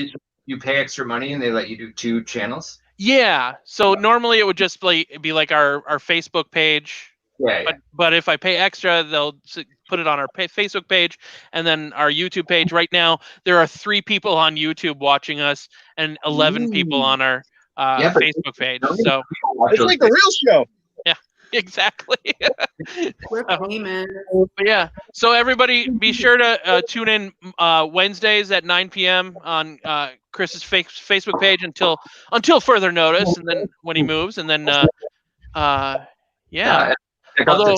You pay extra money and they let you do 2 channels. Yeah. So normally it would just be like our Facebook page. Yeah. But if I pay extra, they'll put it on our Facebook page and then our YouTube page. Right now, there are 3 people on YouTube watching us and 11 people on our Facebook page. So it's like a real show. Yeah, exactly. We're famous. But yeah, so everybody be sure to tune in Wednesdays at 9 p.m. on Chris's Facebook page until further notice, and then when he moves, and then yeah. Although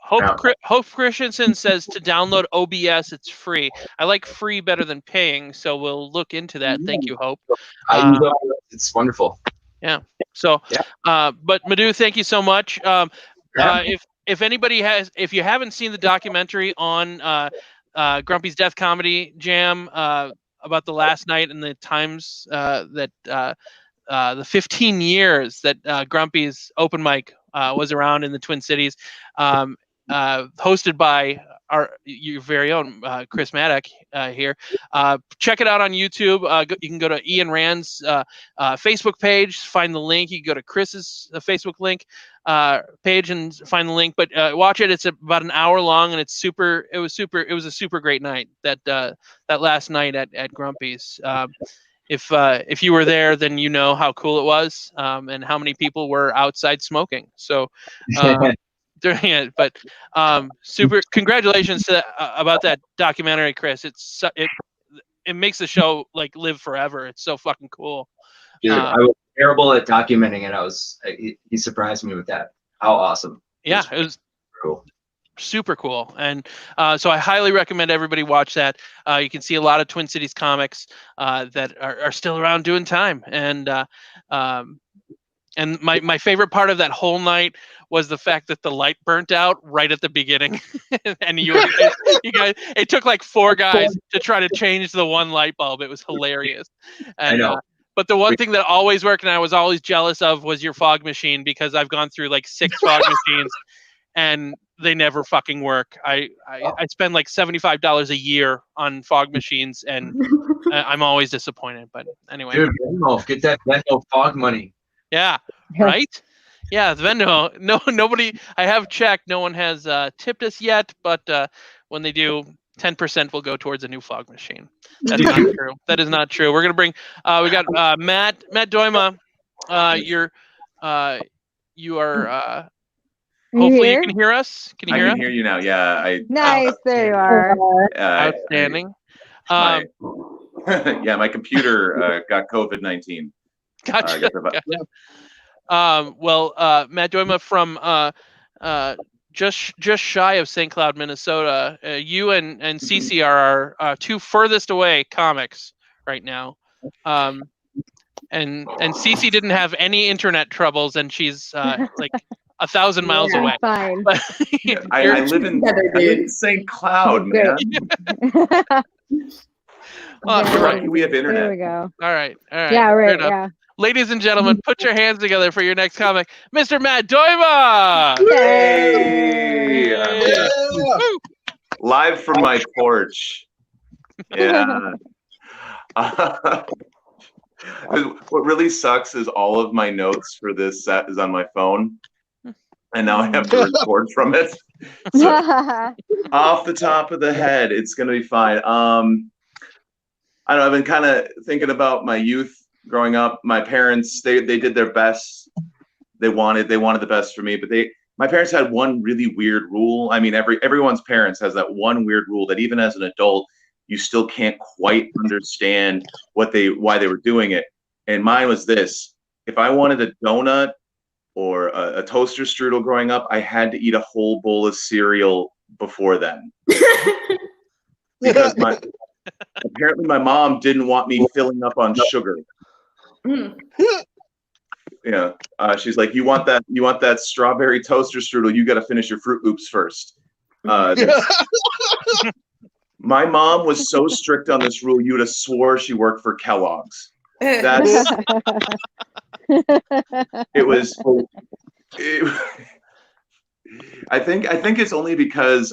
Hope Christensen says to download OBS, it's free. I like free better than paying, so we'll look into that. Thank you, Hope. It's wonderful. Yeah. So, but Madhu, thank you so much. If anybody if you haven't seen the documentary on Grumpy's Death Comedy Jam about the last night and the times that the 15 years that Grumpy's open mic was around in the Twin Cities, hosted by your very own Chris Maddock here. Check it out on YouTube. You can go to Ian Rand's Facebook page, find the link. You can go to Chris's Facebook link page and find the link. But watch it. It's about an hour long, and it was a super great night that last night at Grumpy's. If you were there, then you know how cool it was, and how many people were outside smoking. So during it, but super congratulations to about that documentary, Chris. It makes the show like live forever. It's so fucking cool. Dude, I was terrible at documenting it. He surprised me with that. How awesome! Yeah, it was cool. Super cool. And so I highly recommend everybody watch that. You can see a lot of Twin Cities comics that are still around doing time. And my favorite part of that whole night was the fact that the light burnt out right at the beginning. And you guys, it took like 4 guys to try to change the one light bulb. It was hilarious. And, I know. But the one thing that always worked and I was always jealous of was your fog machine, because I've gone through like 6 fog machines and they never fucking work. I spend like $75 a year on fog machines, and I'm always disappointed. But anyway, dude, Venmo, get that Venmo fog money. Yeah, right. Yeah, the Venmo. Nobody. I have checked. No one has tipped us yet, but when they do, 10% will go towards a new fog machine. That is not true. That is not true. We're gonna bring. We got Matt Doima. You are. Hopefully you can hear us. Can you hear us? I can hear you now. Yeah. Nice. There you are. Outstanding. My computer got COVID-19. Gotcha. Well, Matt Doima from just shy of St. Cloud, Minnesota. You and Cece are our 2 furthest away comics right now. And Cece didn't have any internet troubles, and she's like 1,000 miles away. Fine. But, I live in St. Cloud, man. We're lucky we have internet. There we go. All right. Yeah, right. Yeah. Ladies and gentlemen, put your hands together for your next comic, Mr. Matt Doima. Yay! Live from my porch. Yeah. What really sucks is all of my notes for this set is on my phone, and now I have to record from it. So off the top of the head, it's gonna be fine. I don't know. I've been kind of thinking about my youth growing up. My parents, they did their best. They wanted the best for me, but my parents had one really weird rule. I mean, everyone's parents has that one weird rule that even as an adult, you still can't quite understand why they were doing it. And mine was this: if I wanted a donut or a toaster strudel growing up, I had to eat a whole bowl of cereal before then. Because apparently my mom didn't want me filling up on sugar. Yeah, she's like, you want that strawberry toaster strudel, you got to finish your Fruit Loops first. My mom was so strict on this rule, you would have swore she worked for Kellogg's. It was. I think it's only because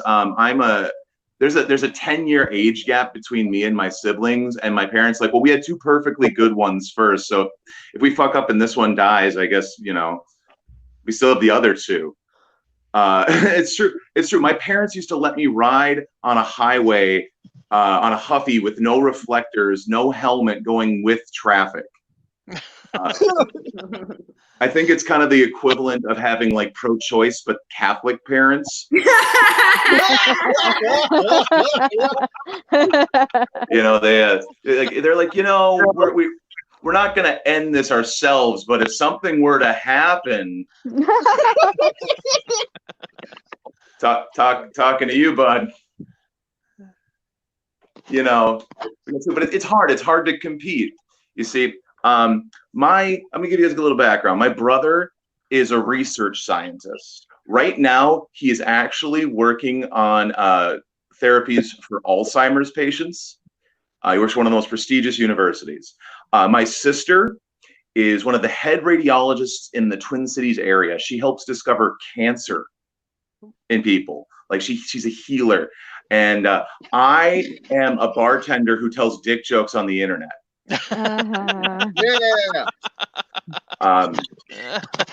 there's a 10-year age gap between me and my siblings, and my parents like, well, we had two perfectly good ones first, so if we fuck up and this one dies, I guess we still have the other two. It's true. My parents used to let me ride on a highway on a Huffy with no reflectors, no helmet, going with traffic. I think it's kind of the equivalent of having like pro-choice but Catholic parents. They're like, we're not going to end this ourselves, but if something were to happen, talking to you, bud. But it's hard. It's hard to compete. You see, I'm gonna give you guys a little background. My brother is a research scientist. Right now, he is actually working on therapies for Alzheimer's patients. He works for one of the most prestigious universities. My sister is one of the head radiologists in the Twin Cities area. She helps discover cancer in people. Like she's a healer. And I am a bartender who tells dick jokes on the internet. Yeah.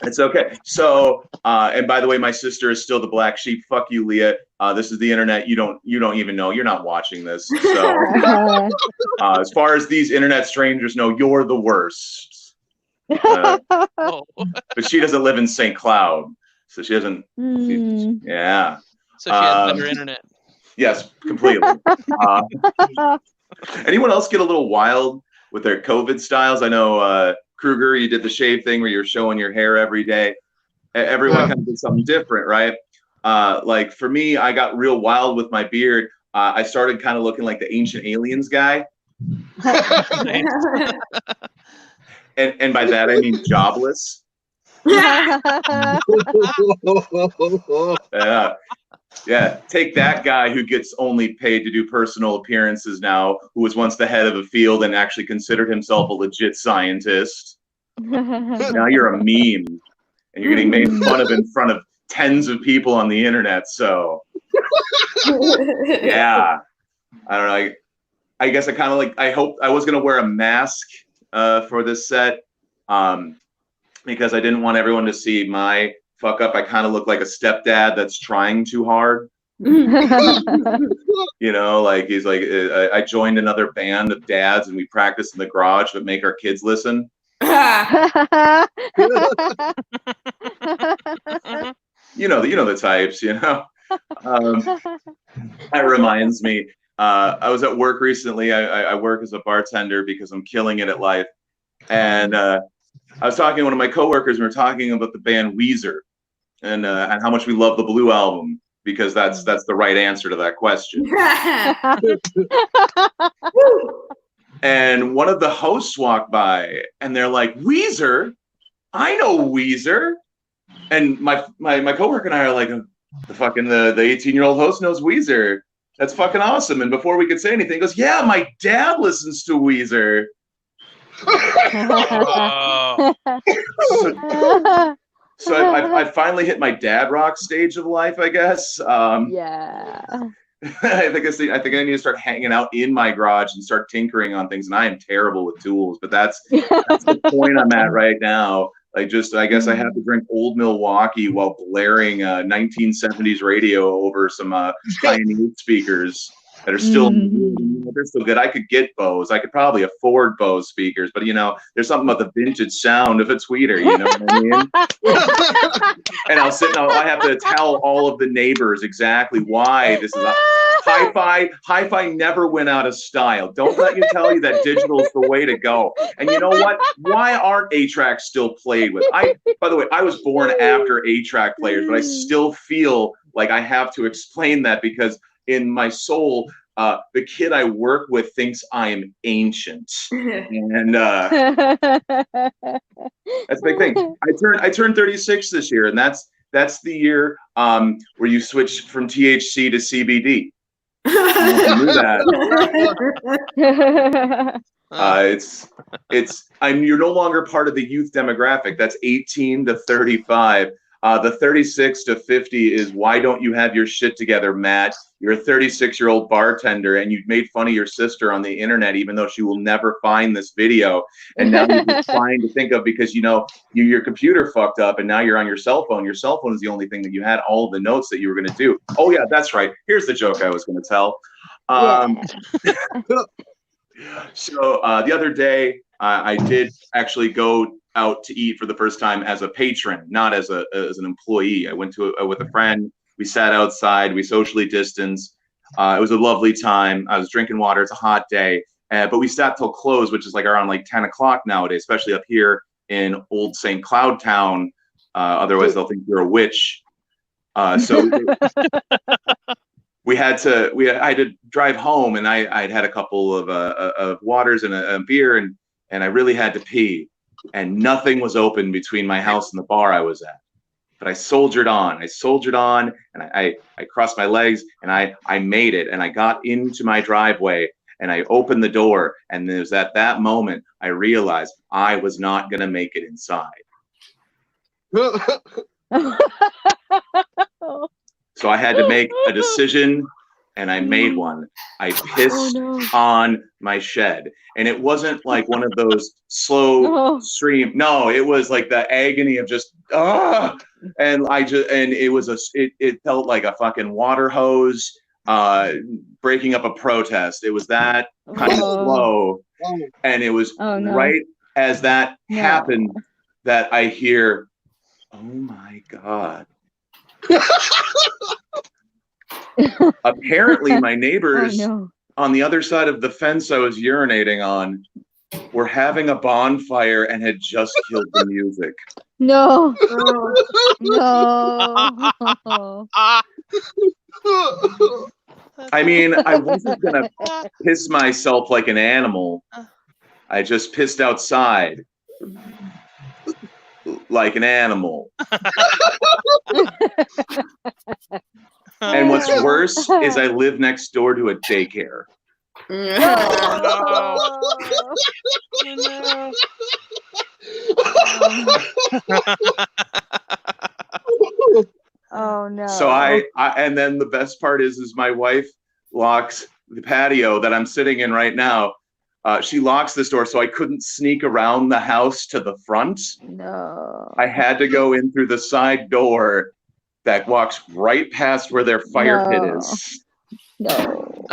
It's okay. So, and by the way, my sister is still the black sheep. Fuck you, Leah. This is the internet. You don't even know. You're not watching this. So, as far as these internet strangers know, you're the worst. But she doesn't live in St. Cloud, so she doesn't. Yeah. So she has better internet. Yes, completely. Anyone else get a little wild with their COVID styles? I know Kruger, you did the shave thing where you're showing your hair every day. Everyone kind of did something different, right? Like for me, I got real wild with my beard. I started kind of looking like the Ancient Aliens guy. And by that I mean jobless. Yeah, take that guy who gets only paid to do personal appearances now, who was once the head of a field and actually considered himself a legit scientist. Now you're a meme, and you're getting made fun of in front of tens of people on the internet. So, yeah, I don't know. I guess I kind of like. I hope I was gonna wear a mask for this set, because I didn't want everyone to see my fuck up. I kind of look like a stepdad that's trying too hard. Like he's like, I joined another band of dads and we practice in the garage but make our kids listen. The types. That reminds me, I was at work recently. I work as a bartender because I'm killing it at life, and I was talking to one of my coworkers and we were talking about the band Weezer and how much we love the Blue Album, because that's the right answer to that question. And one of the hosts walked by and they're like, Weezer? I know Weezer. And my coworker and I are like, the 18-year-old host knows Weezer. That's fucking awesome. And before we could say anything, he goes, yeah, my dad listens to Weezer. So I finally hit my dad rock stage of life, I guess. Yeah. I think I need to start hanging out in my garage and start tinkering on things. And I am terrible with tools, but that's the point I'm at right now. I guess I have to drink Old Milwaukee while blaring 1970s radio over some Pioneer speakers that are still they're still good. I could get Bose. I could probably afford Bose speakers, but there's something about the vintage sound of a tweeter. You know what I mean? And I have to tell all of the neighbors exactly why this is. Hi-fi never went out of style. Don't let you tell you that digital is the way to go. And you know what? Why aren't 8-tracks still played with? By the way, I was born after 8-track players, but I still feel like I have to explain that because in my soul, the kid I work with thinks I am ancient, and that's a big thing. I turned 36 this year, and that's the year where you switch from THC to CBD. You knew that. You're no longer part of the youth demographic. That's 18 to 35. The 36 to 50 is why don't you have your shit together, Matt? You're a 36-year-old bartender and you made fun of your sister on the internet, even though she will never find this video. And now you're just trying to think of because your computer fucked up and now you're on your cell phone. Your cell phone is the only thing that you had all of the notes that you were going to do. Oh yeah, that's right. Here's the joke I was going to tell. So the other day, I did actually go out to eat for the first time as a patron, not as an employee. I went with a friend. We sat outside. We socially distanced. It was a lovely time. I was drinking water. It's a hot day, but we sat till close, which is around 10 o'clock nowadays, especially up here in Old St. Cloud Town. Otherwise, they'll think you're a witch. So. I had to drive home, and I'd had a couple of waters and a beer, and I really had to pee, and nothing was open between my house and the bar I was at. But I soldiered on, and I crossed my legs, and I made it, and I got into my driveway, and I opened the door, and it was at that moment I realized I was not gonna make it inside. So I had to make a decision, and I made one. I pissed on my shed, and it wasn't like one of those slow stream. No, it was like the agony of just and it felt like a fucking water hose breaking up a protest. It was that kind of slow, and it was right as that happened that I hear, "Oh my God." Apparently my neighbors on the other side of the fence I was urinating on were having a bonfire and had just killed the music. No. I mean, I wasn't gonna piss myself like an animal. I just pissed outside like an animal. And what's worse is I live next door to a daycare. Oh no. So I and then the best part is my wife locks the patio that I'm sitting in right now. She locks this door so I couldn't sneak around the house to the front. No. I had to go in through the side door that walks right past where their fire pit is. No.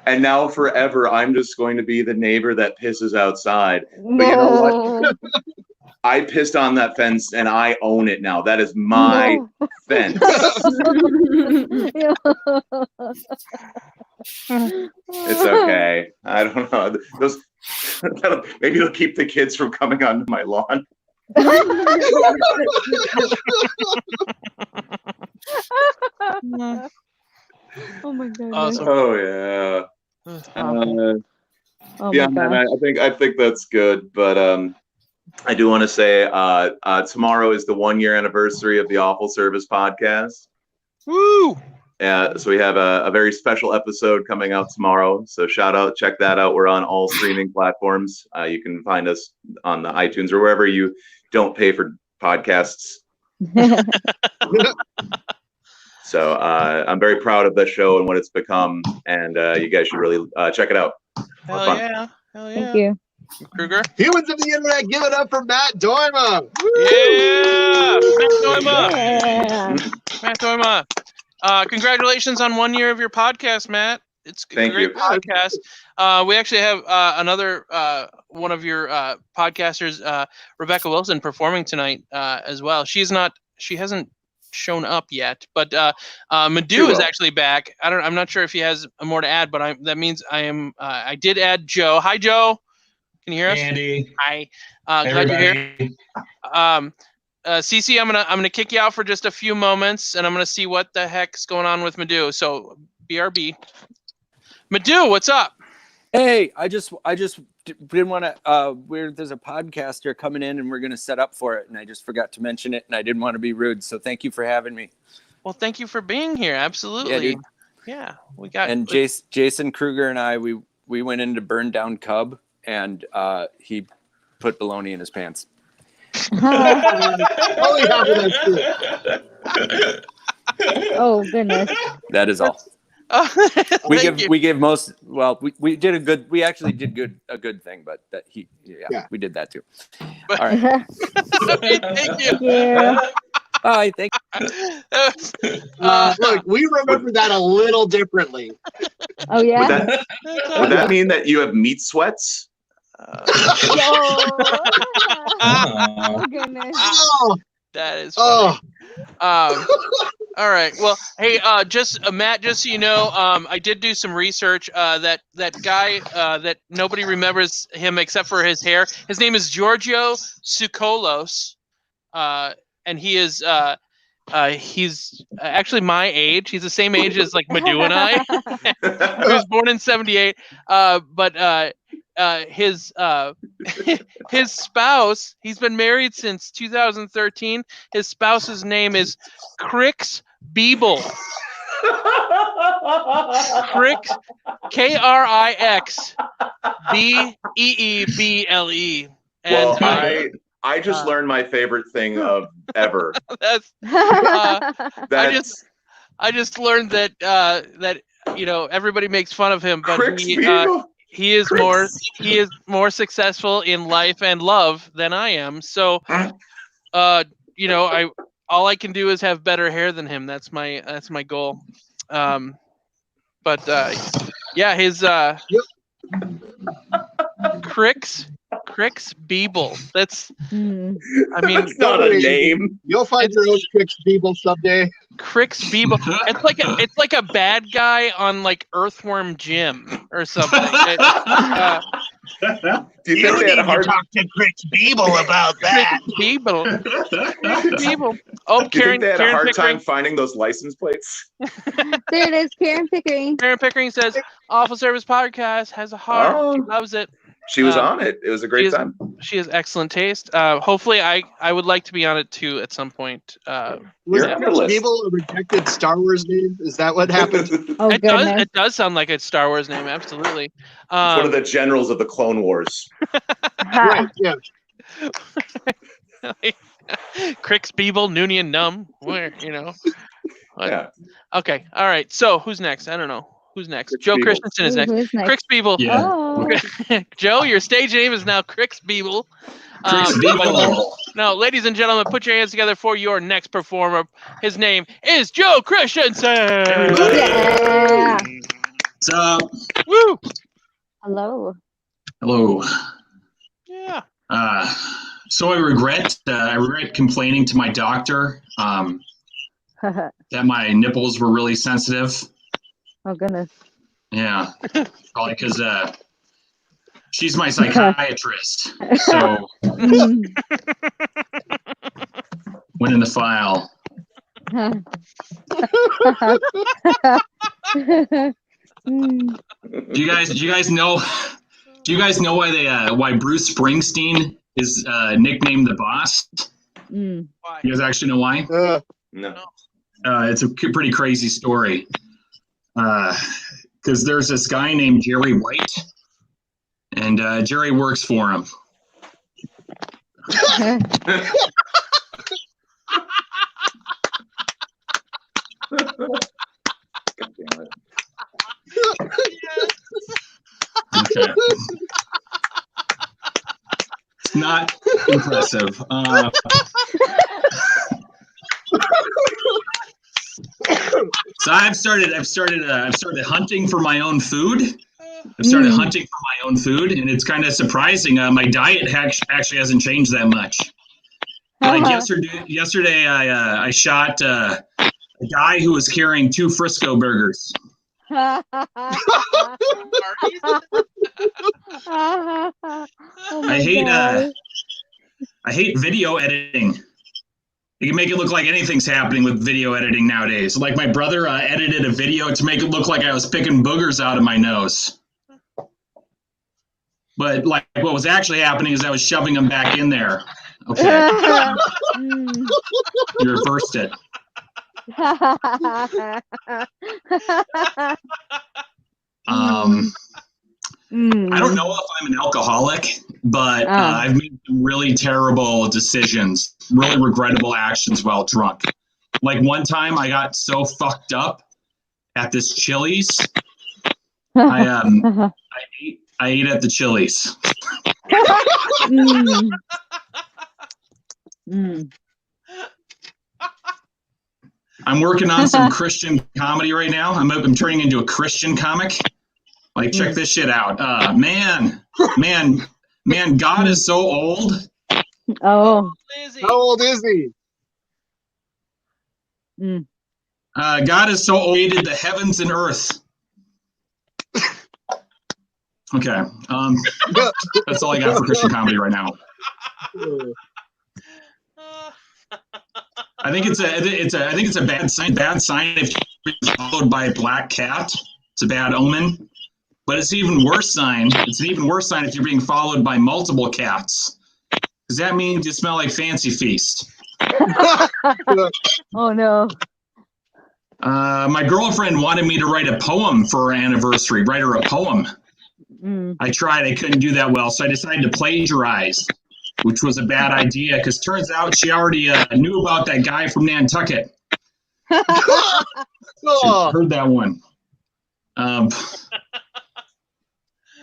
And now forever, I'm just going to be the neighbor that pisses outside. But you know what? I pissed on that fence and I own it now. That is my fence. It's okay. I don't know. Maybe it'll keep the kids from coming onto my lawn. Oh my god. Awesome. Oh yeah. Beyond that, I think that's good. But I do want to say tomorrow is the 1-year anniversary of the Awful Service podcast. Woo! Yeah, so we have a very special episode coming out tomorrow. So check that out. We're on all streaming platforms. You can find us on the iTunes or wherever you don't pay for podcasts. So I'm very proud of the show and what it's become, and you guys should really check it out. Hell Fun. yeah. Hell yeah. Thank you. Kruger? Humans of the internet, give it up for Matt Doima. Yeah! Matt Doima! Yeah. Matt Doima. Congratulations on 1 year of your podcast, Matt. It's a Thank great you. podcast. We actually have another one of your podcasters, Rebecca Wilson, performing tonight as well. She hasn't shown up yet, but Madhu is actually back. I'm not sure if he has more to add, but that means I did add Joe. Hi, Joe. Can you hear us? Andy. Hi. Glad you're here. Cece, I'm gonna kick you out for just a few moments, and I'm gonna see what the heck's going on with Madhu. So BRB. Madhu, what's up? Hey, I just didn't want to. There's a podcaster coming in, and we're gonna set up for it, and I just forgot to mention it, and I didn't want to be rude, so thank you for having me. Well, thank you for being here. Absolutely. Yeah, dude. Yeah, we got. And Jason Kruger and I, we went in to burn down Cub, and he put bologna in his pants. Only half of that's true. Oh goodness. That is all. We actually did a good thing, but we did that too. All right. Thank you. Yeah. Bye. Thank you. Look, we remember that a little differently. Oh yeah. Would that mean that you have meat sweats? Oh goodness. Oh, That is funny. oh. All right. Well, hey, Matt, just so you know, I did do some research. That guy that nobody remembers him except for his hair. His name is Giorgio Tsoukalos, and he's actually my age. He's the same age as like Madhu and I. He was born in '78. But his spouse, he's been married since 2013. His spouse's name is Krix Beeble. Krix, Krix Beeble. Well, I just learned my favorite thing of ever. I just learned that everybody makes fun of him, but he is more successful in life and love than I am. So, all I can do is have better hair than him. That's my goal. His Krix Beeble. That's. I mean, that's not a name. You'll find your own Krix Beeble someday. Krix Beeble. It's like a bad guy on like Earthworm Jim or something. Do you think they had a hard talk to Krix Beeble about that? Beeble. Oh, Do you think they had a hard Pickering. time finding those license plates? There it is, Karen Pickering. Karen Pickering says, Awful Service Podcast has a heart. She loves it. She was on it. It was a great time. She has excellent taste. Hopefully, I would like to be on it too at some point. Was Krix Beeble a rejected Star Wars name? Is that what happened? Oh goodness. It does sound like a Star Wars name. Absolutely. It's one of the generals of the Clone Wars. Right, yeah. Krix Beeble, Noonien Numb. Where, Yeah. Okay. All right. So who's next? I don't know. Who's next? Krix Joe Beeble. Christensen is next. Who's next? Krix Beeble. Yeah. Oh. Joe, your stage name is now Krix Beeble. No, ladies and gentlemen, put your hands together for your next performer. His name is Joe Christensen. Yeah. What's up? Woo! Hello. Hello. Yeah. So I regret complaining to my doctor that my nipples were really sensitive. Oh goodness. Yeah, probably because she's my psychiatrist. So went in the file. Do you guys know why Bruce Springsteen is nicknamed the Boss? Mm. Why? You guys actually know why? No. It's a pretty crazy story. Because there's this guy named Jerry White, and Jerry works for him. God damn it. Okay. It's not impressive. So I've started hunting for my own food. I've started hunting for my own food, and it's kind of surprising. My diet actually hasn't changed that much. Like yesterday, I shot a guy who was carrying 2 Frisco burgers. Oh I hate video editing. You can make it look like anything's happening with video editing nowadays. Like my brother edited a video to make it look like I was picking boogers out of my nose. But like what was actually happening is I was shoving them back in there. Okay. You reversed it. I don't know if I'm an alcoholic, but I've made some really terrible decisions, really regrettable actions while drunk. Like one time I got so fucked up at this Chili's. I ate at the Chili's. I'm working on some Christian comedy right now. I'm turning into a Christian comic. Like, check this shit out. Man, God is so old. Oh. How old is he? God is so old, he created the heavens and earth. Okay. That's all I got for Christian comedy right now. I think it's a bad sign. Bad sign if you're followed by a black cat. It's a bad omen. But it's an even worse sign. It's an even worse sign if you're being followed by multiple cats, because that means you smell like Fancy Feast. Oh no. My girlfriend wanted me to write a poem for her anniversary. Write her a poem. I tried. I couldn't do that well, so I decided to plagiarize, which was a bad idea because turns out she already knew about that guy from Nantucket. She heard that one.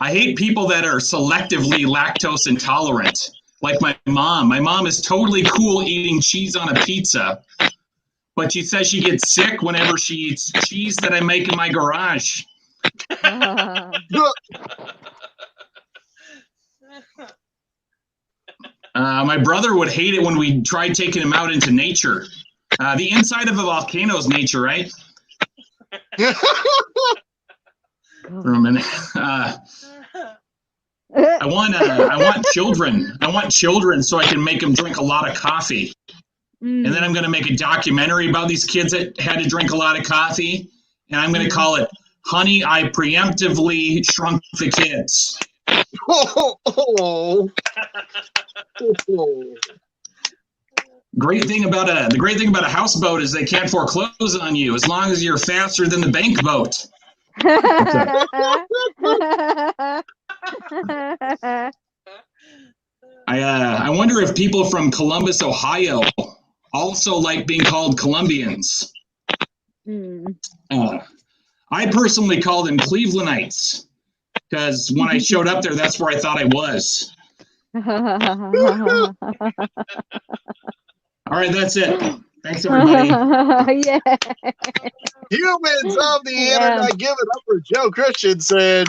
I hate people that are selectively lactose intolerant. Like my mom. My mom is totally cool eating cheese on a pizza, but she says she gets sick whenever she eats cheese that I make in my garage. My brother would hate it when we tried taking him out into nature. The inside of a volcano is nature, right? For a minute. I want children. I want children so I can make them drink a lot of coffee. And then I'm going to make a documentary about these kids that had to drink a lot of coffee. And I'm going to call it, Honey, I Preemptively Shrunk the Kids. Great thing about a houseboat is they can't foreclose on you as long as you're faster than the bank boat. I wonder if people from Columbus, Ohio, also like being called Colombians. I personally call them Clevelandites because when I showed up there, that's where I thought I was. All right, that's it. Thanks, everybody. Yeah. Humans of the internet, give it up for Joe Christensen.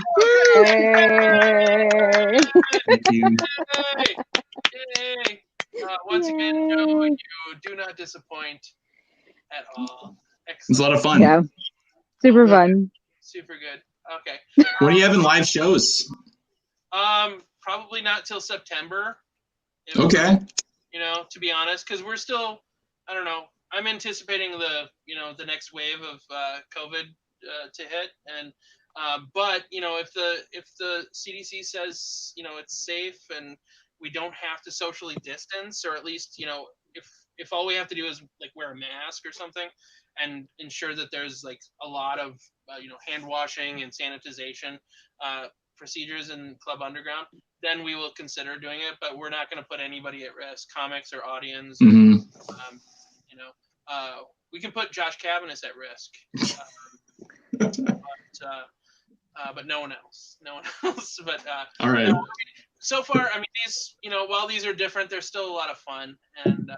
Hey. Thank you. Yay! Once again, Joe, you do not disappoint at all. Excellent. It's a lot of fun. Yeah. Super fun. Super good. Okay. What do you have in live shows? Probably not till September. Okay. To be honest, because we're still, I don't know. I'm anticipating the next wave of COVID to hit, and but if the CDC says it's safe and we don't have to socially distance, or at least if all we have to do is like wear a mask or something, and ensure that there's like a lot of hand washing and sanitization procedures in Club Underground, then we will consider doing it. But we're not going to put anybody at risk, comics or audience. we can put Josh Cabanis at risk, but no one else. But All right. So far, I mean, these, while these are different, they're still a lot of fun, and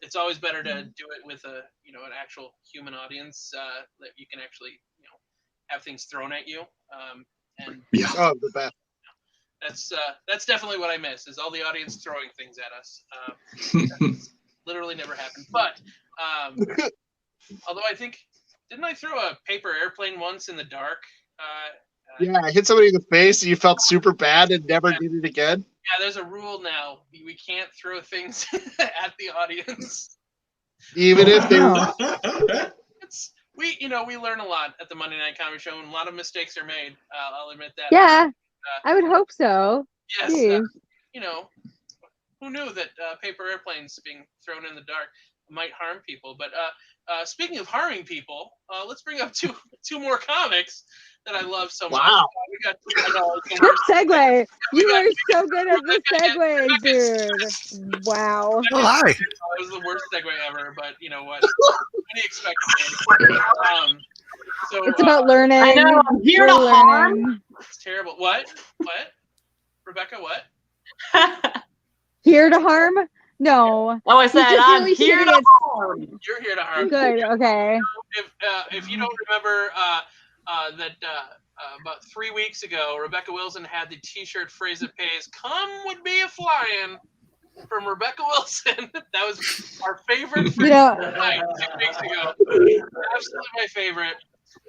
it's always better to do it with an actual human audience that you can actually have things thrown at you. And Oh, the best. That's definitely what I miss, is all the audience throwing things at us. Literally never happened. But although didn't I throw a paper airplane once in the dark? Yeah, I hit somebody in the face and you felt super bad and never did it again. Yeah, there's a rule now. We can't throw things at the audience. Even if they we learn a lot at the Monday Night Comedy Show, and a lot of mistakes are made. I'll admit that. Yeah, I would hope so. Yes. Jeez. Who knew that paper airplanes being thrown in the dark might harm people? But speaking of harming people, let's bring up two more comics that I love so much. Wow. We got Good segue. You are so good at the segues, dude. Wow. Oh, hi. It was the worst segue ever, but you know what? What do you expect? It's about learning. I know. I'm here to harm. It's terrible. What? Rebecca, what? Here to harm? No. Oh, I said I'm really here to harm. You're here to harm. Good. Okay. If you don't remember that about 3 weeks ago, Rebecca Wilson had the T-shirt phrase that pays "Come would be a flying" from Rebecca Wilson. That was our favorite phrase of the night 2 weeks ago. Absolutely my favorite.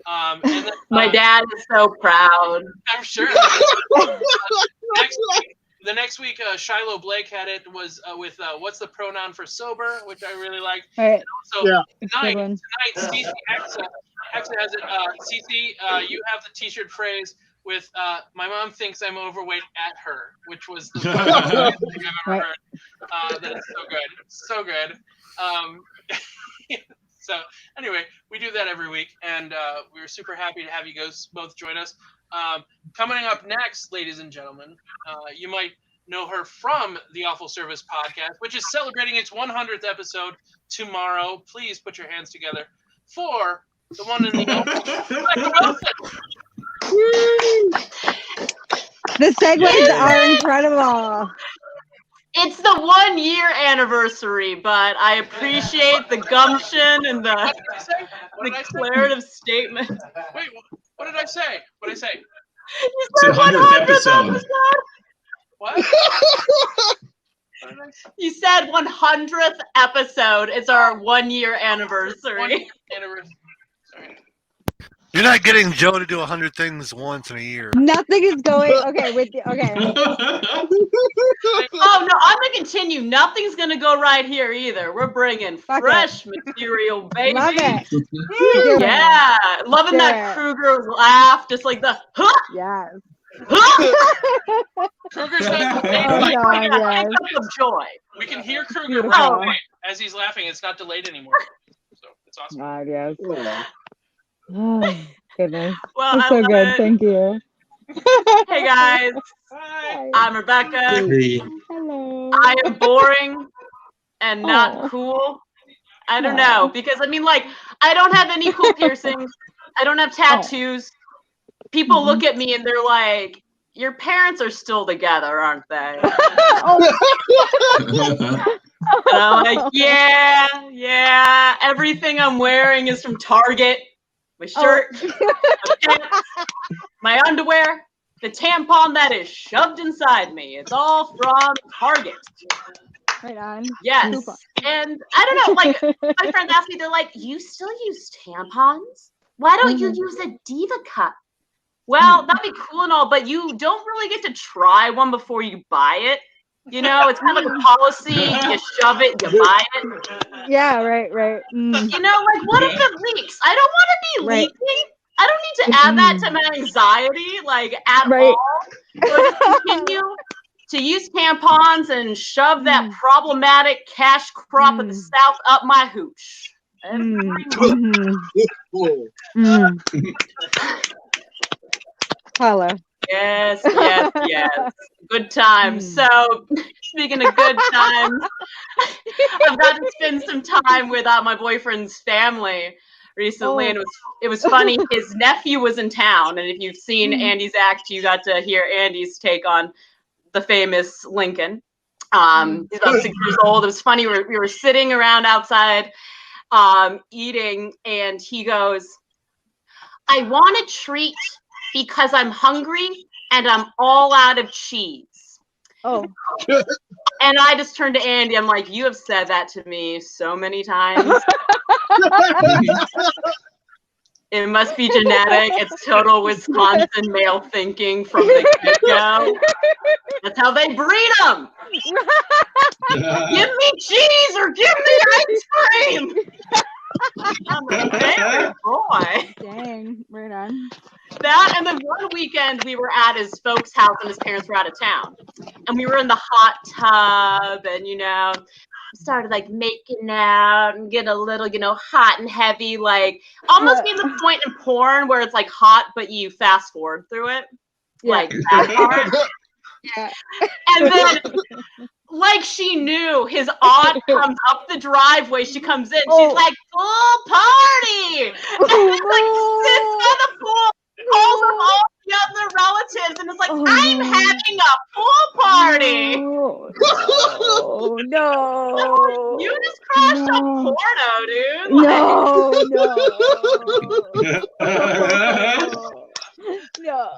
And then, My dad is so proud. I'm sure. The next week, Shiloh Blake had it was with "What's the pronoun for sober," which I really liked. All right. So Yeah. tonight, Cece Hexa has it. Cece, you have the T-shirt phrase with "My mom thinks I'm overweight at her," which was the best thing I've ever heard. That is so good, so good. So anyway, we do that every week, and we're super happy to have you guys both join us. Coming up next, ladies and gentlemen, you might know her from the Awful Service podcast, which is celebrating its 100th episode tomorrow. Please put your hands together for the one and the only. The segues are incredible. It's the 1 year anniversary, but I appreciate the gumption and the declarative statement. Wait, what did I say? What did I say? It's the 100th episode. What? You said 100th episode. It's our 1 year anniversary. Sorry. You're not getting Joe to do 100 things once in a year. Nothing is going okay. Oh no, I'm gonna continue. Nothing's gonna go right here either. We're bringing fresh material, baby. Love it. Woo, yeah, loving that Kruger laugh, just like the huh. Yes. Kruger's not Yes. Of joy. We can hear Kruger as he's laughing. It's not delayed anymore. So it's awesome. God, yes. Oh, goodness. Well, That's I so love good. it. Thank you. Hey guys, Hi. I'm Rebecca. Hey. Hello. I am boring and not cool. I don't know, because I mean, like, I don't have any cool piercings. I don't have tattoos. People look at me and they're like, "Your parents are still together, aren't they?" And I'm like, yeah. Everything I'm wearing is from Target. My shirt, my pants, my underwear, the tampon that is shoved inside me. It's all from Target. Right on. Yes. Super. And I don't know, like, my friends ask me, they're like, "You still use tampons? Why don't you use a Diva Cup?" Well, that'd be cool and all, but you don't really get to try one before you buy it. You know, it's kind of like a policy. You shove it, you buy it. Yeah, right. You know, like, what if it leaks? I don't want to be leaking. I don't need to add that to my anxiety, like, at all. So I just continue to use tampons and shove that problematic cash crop of the South up my hooch. Holla. Yes, yes, yes. Good times. So, speaking of good times, I've got to spend some time with my boyfriend's family recently, and it was funny. His nephew was in town, and if you've seen Andy's act, you got to hear Andy's take on the famous Lincoln. He's about 6 years old. It was funny. We were sitting around outside eating, and he goes, "I want a treat because I'm hungry and I'm all out of cheese." Oh. And I just turned to Andy. I'm like, "You have said that to me so many times. It must be genetic. It's total Wisconsin male thinking from the get-go. That's how they breed them. Give me cheese or give me ice cream." I'm a very boy. Dang, right on. That, and then one weekend we were at his folks' house and his parents were out of town. And we were in the hot tub and, started like making out and get a little, hot and heavy, like almost being the point in porn where it's like hot, but you fast forward through it. Yeah. Like that part. Yeah. And then, like she knew, his aunt comes up the driveway. She comes in. She's like, "Pool party!" And like sits by the pool, calls up all the other relatives, and it's like, "I'm having a pool party." Oh no! You just crashed a porno, dude. No.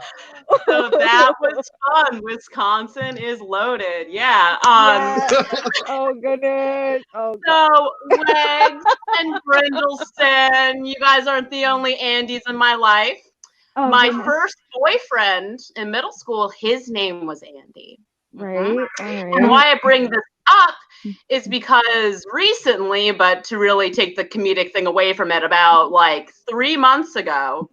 So that was fun. Wisconsin is loaded. Yeah. Oh goodness. Oh. So Legs and Brindleston, you guys aren't the only Andys in my life. Oh, my goodness. first boyfriend in middle school, his name was Andy. Right. All And right. why I bring this up is because recently, but to really take the comedic thing away from it, about like 3 months ago,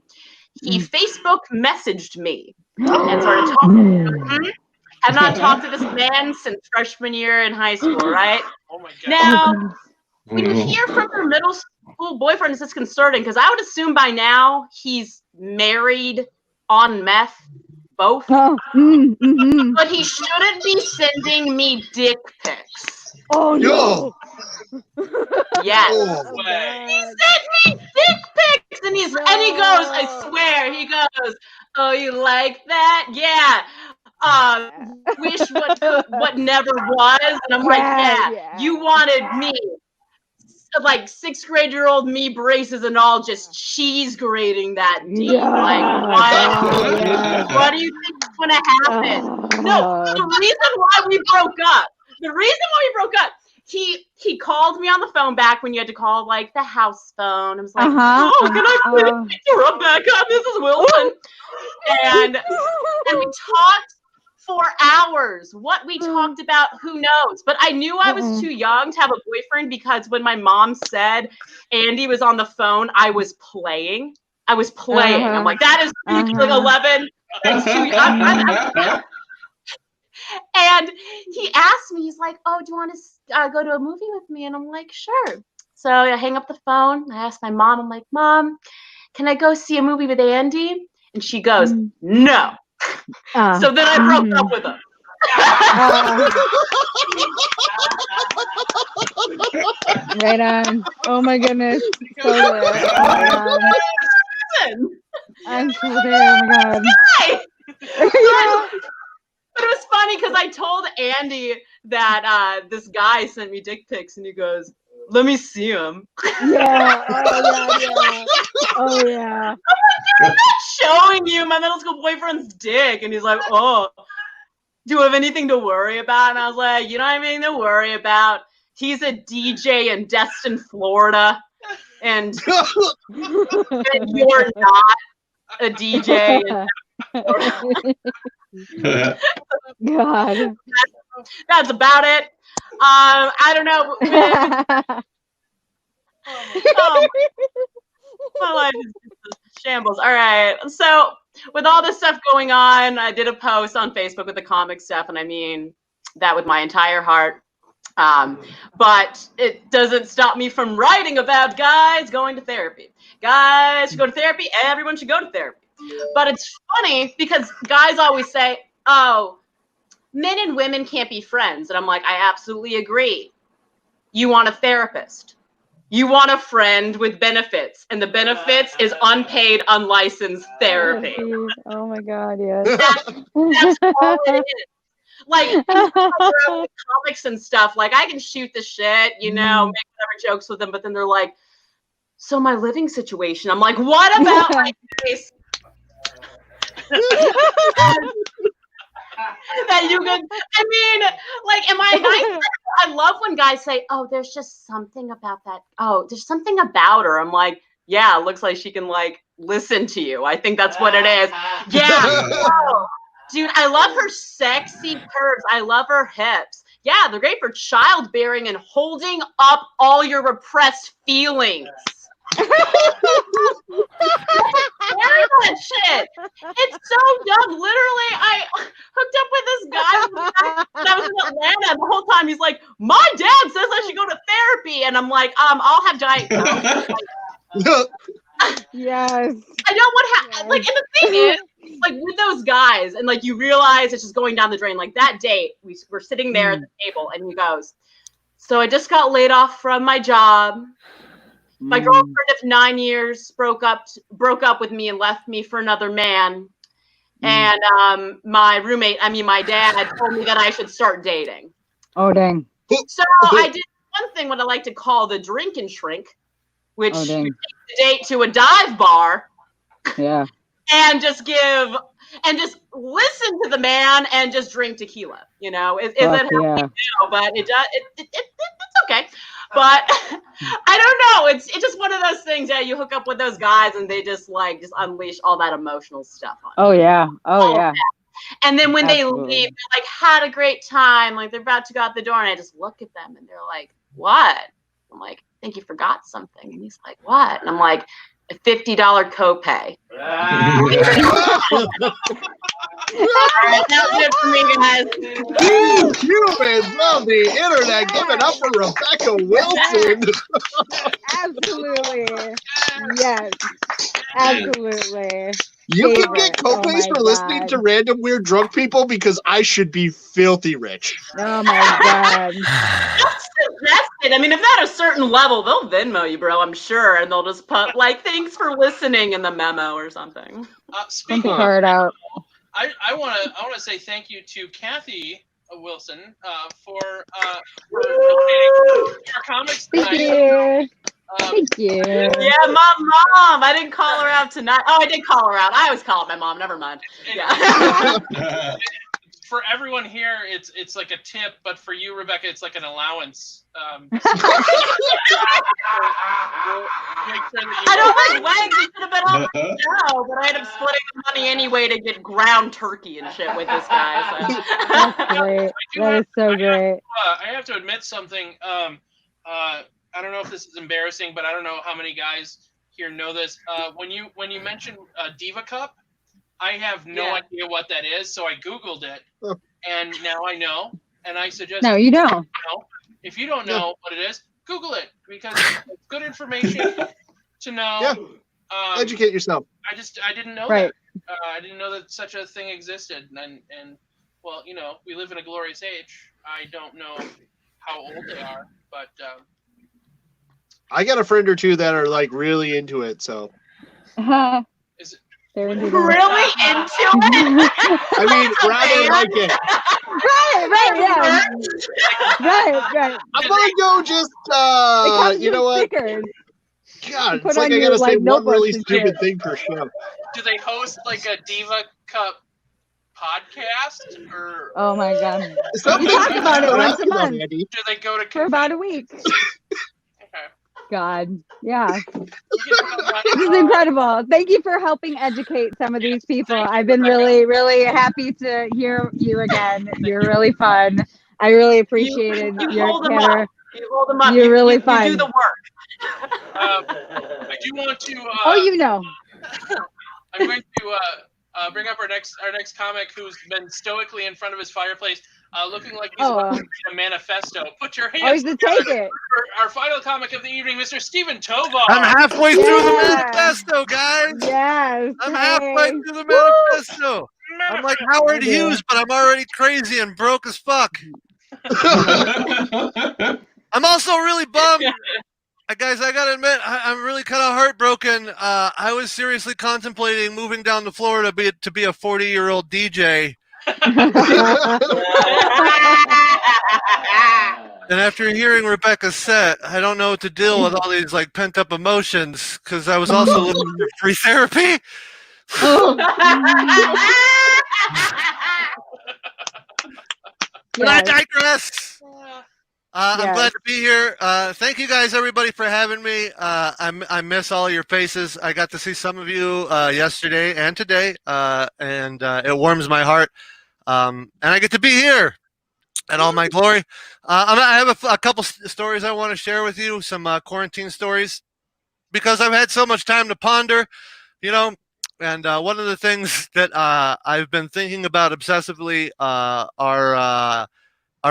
he Facebook messaged me and started talking to him. Have not talked to this man since freshman year in high school, right? Oh my God. Now, when you hear from your middle school boyfriend, it's disconcerting because I would assume by now he's married, on meth, both. Oh. But he shouldn't be sending me dick pics. Oh no! Yes. No He way. sent me dick pics, and he goes, I swear, he goes, "Oh, you like that? Yeah. Wish what never was." And I'm like, yeah. You wanted me, like 6th grade-year-old me, braces and all, just cheese grating that deep. Like, what do you think is gonna happen? No, the reason why we broke up, he called me on the phone back when you had to call like the house phone. I was like, "Oh, can I pick her up back up? This is Wilson." And we talked for hours. What we talked about, who knows? But I knew I was too young to have a boyfriend because when my mom said Andy was on the phone, I was playing. I'm like, that is like 11. That's too young. And he asked me, he's like, "Oh, do you want to go to a movie with me?" And I'm like, "Sure." So I hang up the phone. I ask my mom, I'm like, "Mom, can I go see a movie with Andy?" And she goes, "No." So then I broke up with him. Right on. Oh my goodness. So there. I'm so there. Oh my God. But it was funny because I told Andy that this guy sent me dick pics, and he goes, "Let me see him." Yeah. Oh yeah. I'm like, "I'm not showing you my middle school boyfriend's dick." And he's like, "Oh, do you have anything to worry about?" And I was like, "You don't have anything to worry about. He's a DJ in Destin, Florida, and you're not a DJ in God. That's about it. I don't know. My life is just a shambles. All right. So with all this stuff going on, I did a post on Facebook with the comic stuff, and I mean that with my entire heart. But it doesn't stop me from writing about guys going to therapy. Guys should go to therapy. Everyone should go to therapy. But it's funny because guys always say, oh, men and women can't be friends. And I'm like, I absolutely agree. You want a therapist. You want a friend with benefits. And the benefits is unpaid, unlicensed therapy. Oh my God, yes. That's all it is. Like comics and stuff, like I can shoot the shit, you know, make whatever jokes with them, but then they're like, so my living situation. I'm like, what about my face? That you can, I mean, like, am I nice? I love when guys say, oh, there's just something about that. Oh, there's something about her. I'm like, yeah, it looks like she can like listen to you. I think that's what it is. Yeah. Dude, I love her sexy curves. I love her hips. Yeah, they're great for childbearing and holding up all your repressed feelings. Carry that shit. It's so dumb. Literally, I hooked up with this guy when I was in Atlanta, and the whole time he's like, my dad says I should go to therapy. And I'm like, I'll have Diet Coke. Yes. I know what happened. Like, and the thing is, like, with those guys, and like, you realize it's just going down the drain. Like, that date, we're sitting there at the table, and he goes, so I just got laid off from my job. My girlfriend of 9 years broke up with me and left me for another man. And my dad told me that I should start dating. Oh, dang. So I did one thing, what I like to call the drink and shrink, which you take the date to a dive bar. Yeah. And just listen to the man and just drink tequila. You know, is it how we do? But it's okay. But I don't know. It's just one of those things. Yeah, you hook up with those guys and they just unleash all that emotional stuff on you. Oh yeah. Oh yeah. And then when they leave, they're like, had a great time. Like they're about to go out the door, and I just look at them and they're like, what? I'm like, I think you forgot something. And he's like, what? And I'm like, a $50 copay. That's it for me, guys. Humans love the internet. Give it up for Rebecca Wilson. Absolutely. Yes. Absolutely. You can get copays for listening to random weird drunk people because I should be filthy rich. Oh my God. That's suggested. I mean, if they're at a certain level, they'll Venmo you, bro, I'm sure. And they'll just put like, thanks for listening in the memo or something. Speaking of, I want to say thank you to Kathy Wilson for donating our comics tonight. Thank you. Thank you. Yeah, mom. I didn't call her out tonight. Oh, I did call her out. I always call out my mom. Never mind. Yeah. For everyone here, it's like a tip, but for you, Rebecca, it's like an allowance. I don't like legs. It should have been on the show, but I ended up splitting the money anyway to get ground turkey and shit with this guy. So. That's great. That is so great. I have to admit something. I don't know if this is embarrassing, but I don't know how many guys here know this. When you mentioned Diva Cup, I have no idea what that is, so I Googled it, and now I know. And I suggest no, you don't. If you don't know what it is, Google it because it's good information to know. Yeah. Educate yourself. I didn't know that. I didn't know that such a thing existed, and well, you know, we live in a glorious age. I don't know how old they are, but. I got a friend or two that are like really into it, so. Is it they're into it. Really into it? I mean, rather like it. Right. I'm gonna go just you know what? Stickers. God, it's like I gotta say one really stupid thing per show. Do they host like a Diva Cup podcast or? Oh my God! We talk about it once a month. Do they go to for about a week? Okay. God, yeah. This is incredible. Thank you for helping educate some of these people. I've been really, really happy to hear you again. You're really fun. I really appreciated your Tanner. You hold them up. You're really fun. You do the work. I do want to. Oh, you know. I'm going to bring up our next comic who's been stoically in front of his fireplace looking like he's about to read a manifesto. Put your hands he's to take it. for our final comic of the evening, Mr. Stephen Tovar. I'm halfway through the manifesto, guys. Yes. I'm halfway through the manifesto. I'm like Howard Hughes, but I'm already crazy and broke as fuck. I'm also really bummed. Guys, I gotta admit, I'm really kind of heartbroken. I was seriously contemplating moving down to Florida to be a 40-year-old DJ. And after hearing Rebecca's set, I don't know what to deal with all these like pent-up emotions because I was also looking for free therapy. But I digress. I'm glad to be here. Thank you guys, everybody, for having me. I miss all your faces. I got to see some of you yesterday and today, and it warms my heart. And I get to be here in all my glory. I have a couple stories I want to share with you, some quarantine stories, because I've had so much time to ponder, and one of the things that I've been thinking about obsessively are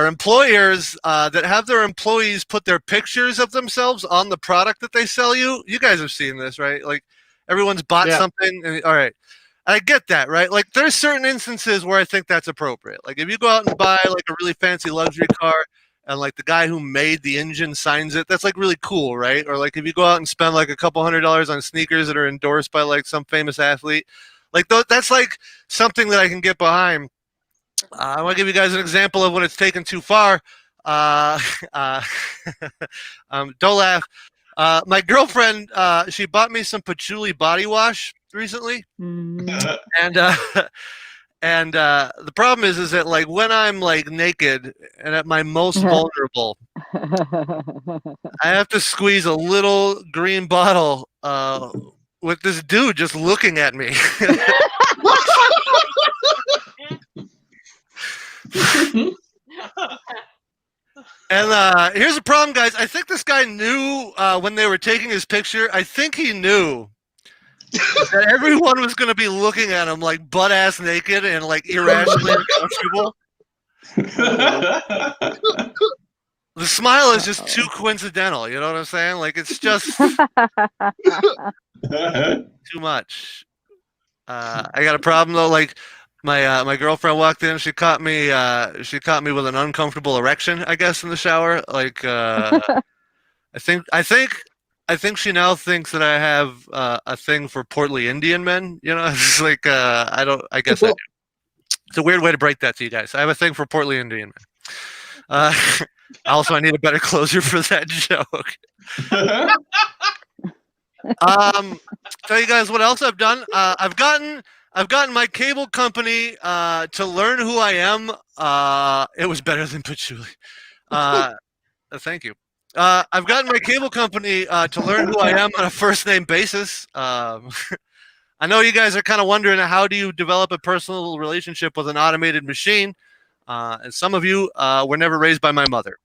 employers that have their employees put their pictures of themselves on the product that they sell you. You guys have seen this, right? Like everyone's bought something. And, all right. I get that, right? Like there's certain instances where I think that's appropriate. Like if you go out and buy like a really fancy luxury car and like the guy who made the engine signs it, that's like really cool, right? Or like if you go out and spend like a couple $100 on sneakers that are endorsed by like some famous athlete, like that's like something that I can get behind. I want to give you guys an example of when it's taken too far. Don't laugh. My girlfriend, she bought me some patchouli body wash recently, and the problem is that like when I'm like naked and at my most vulnerable, I have to squeeze a little green bottle with this dude just looking at me. And here's the problem, guys. I think this guy knew when they were taking his picture. I think he knew that everyone was going to be looking at him like butt ass naked and like irrationally uncomfortable. The smile is just too coincidental. You know what I'm saying? Like it's just too much. I got a problem though. Like my girlfriend walked in. She caught me with an uncomfortable erection, I guess, in the shower. Like I think she now thinks that I have a thing for portly Indian men. You know, it's like I guess I do. It's a weird way to break that to you guys. I have a thing for portly Indian men. Also, I need a better closer for that joke. Tell you guys what else I've done. I've gotten my cable company to learn who I am. It was better than patchouli. Thank you. I've gotten my cable company to learn who I am on a first name basis. I know you guys are kind of wondering how do you develop a personal relationship with an automated machine. And some of you were never raised by my mother.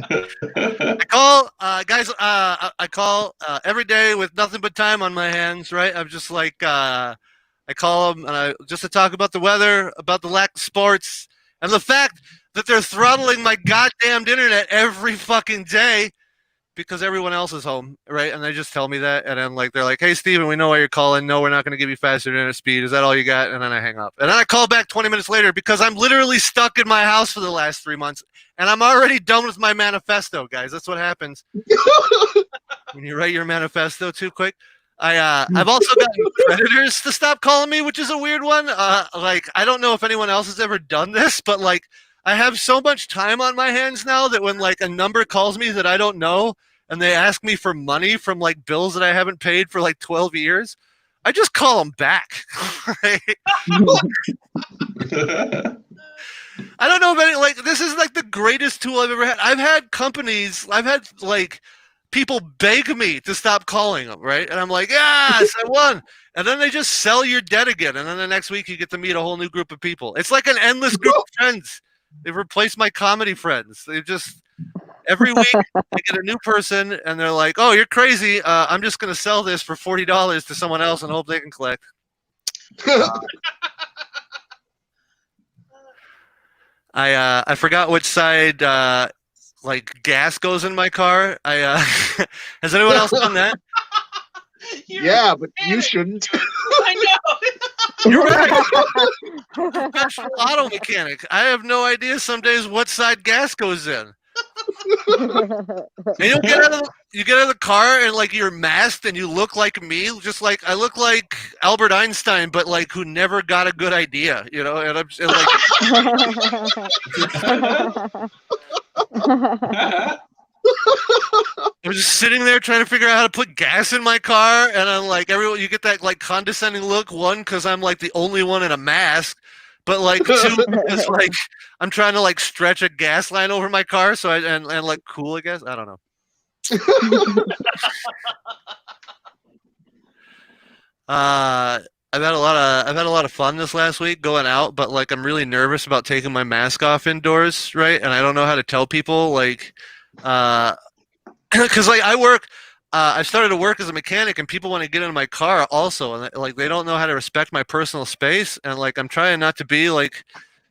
I call guys. I call every day with nothing but time on my hands. Right? I'm just like I call them and just to talk about the weather, about the lack of sports, and the fact that they're throttling my goddamn internet every fucking day because everyone else is home, right? And they just tell me that, and then like they're like, "Hey, Steven, we know why you're calling. No, we're not going to give you faster internet speed. Is that all you got?" And then I hang up, and then I call back 20 minutes later because I'm literally stuck in my house for the last 3 months, and I'm already done with my manifesto, guys. That's what happens when you write your manifesto too quick. I've also gotten creditors to stop calling me, which is a weird one. Like I don't know if anyone else has ever done this, but like I have so much time on my hands now that when like a number calls me that I don't know and they ask me for money from like bills that I haven't paid for like 12 years, I just call them back. I don't know if any, like this is like the greatest tool I've ever had. I've had like people beg me to stop calling them, right? And I'm like, yes, I won. And then they just sell your debt again. And then the next week you get to meet a whole new group of people. It's like an endless group of friends. They've replaced my comedy friends. They just every week I get a new person and they're like, oh, you're crazy. I'm just going to sell this for $40 to someone else and hope they can collect. I forgot which side like gas goes in my car. Has anyone else done that? Yeah, but you shouldn't. I know. You're right. Professional auto mechanic. I have no idea some days what side gas goes in. And you get out of the car and like you're masked and you look like me, just like I look like Albert Einstein, but like who never got a good idea, you know. And I'm I'm just sitting there trying to figure out how to put gas in my car, and I'm like, everyone, you get that like condescending look. One, because I'm like the only one in a mask, but like two, because like I'm trying to like stretch a gas line over my car, so and like cool, I guess. I don't know. I've had a lot of fun this last week going out, but like I'm really nervous about taking my mask off indoors, right? And I don't know how to tell people like because like I started to work as a mechanic, and people want to get into my car also, and like they don't know how to respect my personal space, and like I'm trying not to be like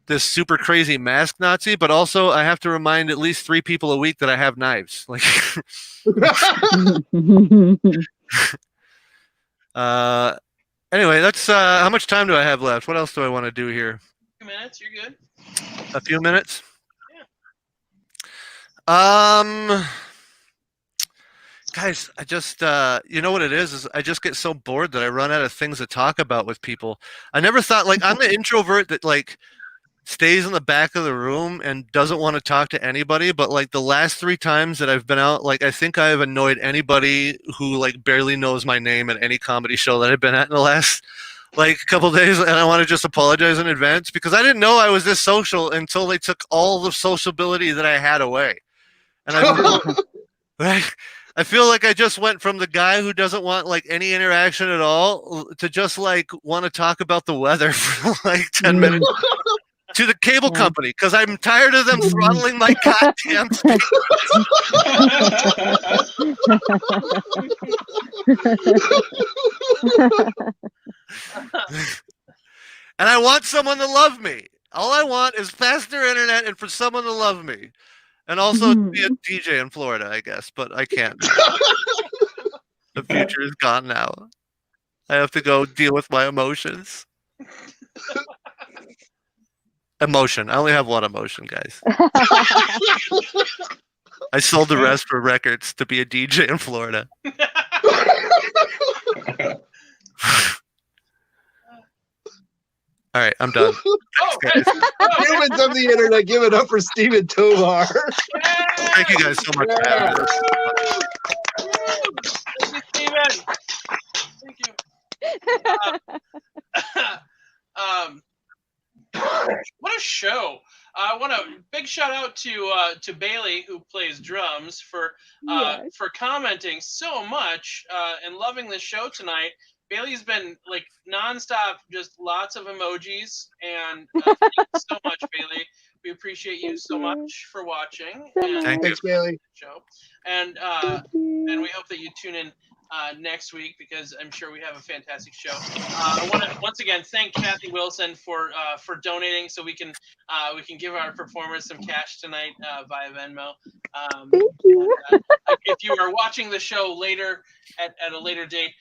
this super crazy mask Nazi, but also I have to remind at least 3 people a week that I have knives. Like, anyway, that's how much time do I have left? What else do I want to do here? A few minutes, you're good. A few minutes. Guys, I just, you know what it is I just get so bored that I run out of things to talk about with people. I never thought, like, I'm the introvert that, like, stays in the back of the room and doesn't want to talk to anybody, but, like, the last 3 times that I've been out, like, I think I've annoyed anybody who, like, barely knows my name at any comedy show that I've been at in the last, like, couple days, and I want to just apologize in advance, because I didn't know I was this social until they took all the sociability that I had away. And I feel like I just went from the guy who doesn't want like any interaction at all to just like want to talk about the weather for like 10 minutes to the cable company, because I'm tired of them throttling my goddamn speed. And I want someone to love me. All I want is faster internet and for someone to love me. And also to be a DJ in Florida, I guess, but I can't. The future is gone now. I have to go deal with my emotions. Emotion. I only have one emotion, guys. I sold the rest for records to be a DJ in Florida. All right, I'm done. Humans on the internet, give it up for Stephen Tovar. Thank you guys so much for having us. Thank you, Steven. Thank you. What a show! I want a big shout out to Bailey, who plays drums, for commenting so much and loving the show tonight. Bailey's been like nonstop, just lots of emojis, and thank you so much, Bailey. We appreciate you so much for watching. Thanks, Bailey. Show. And we hope that you tune in next week, because I'm sure we have a fantastic show. I want to once again thank Kathy Wilson for donating, so we can give our performers some cash tonight via Venmo. Thank you. And, if you are watching the show later at a later date,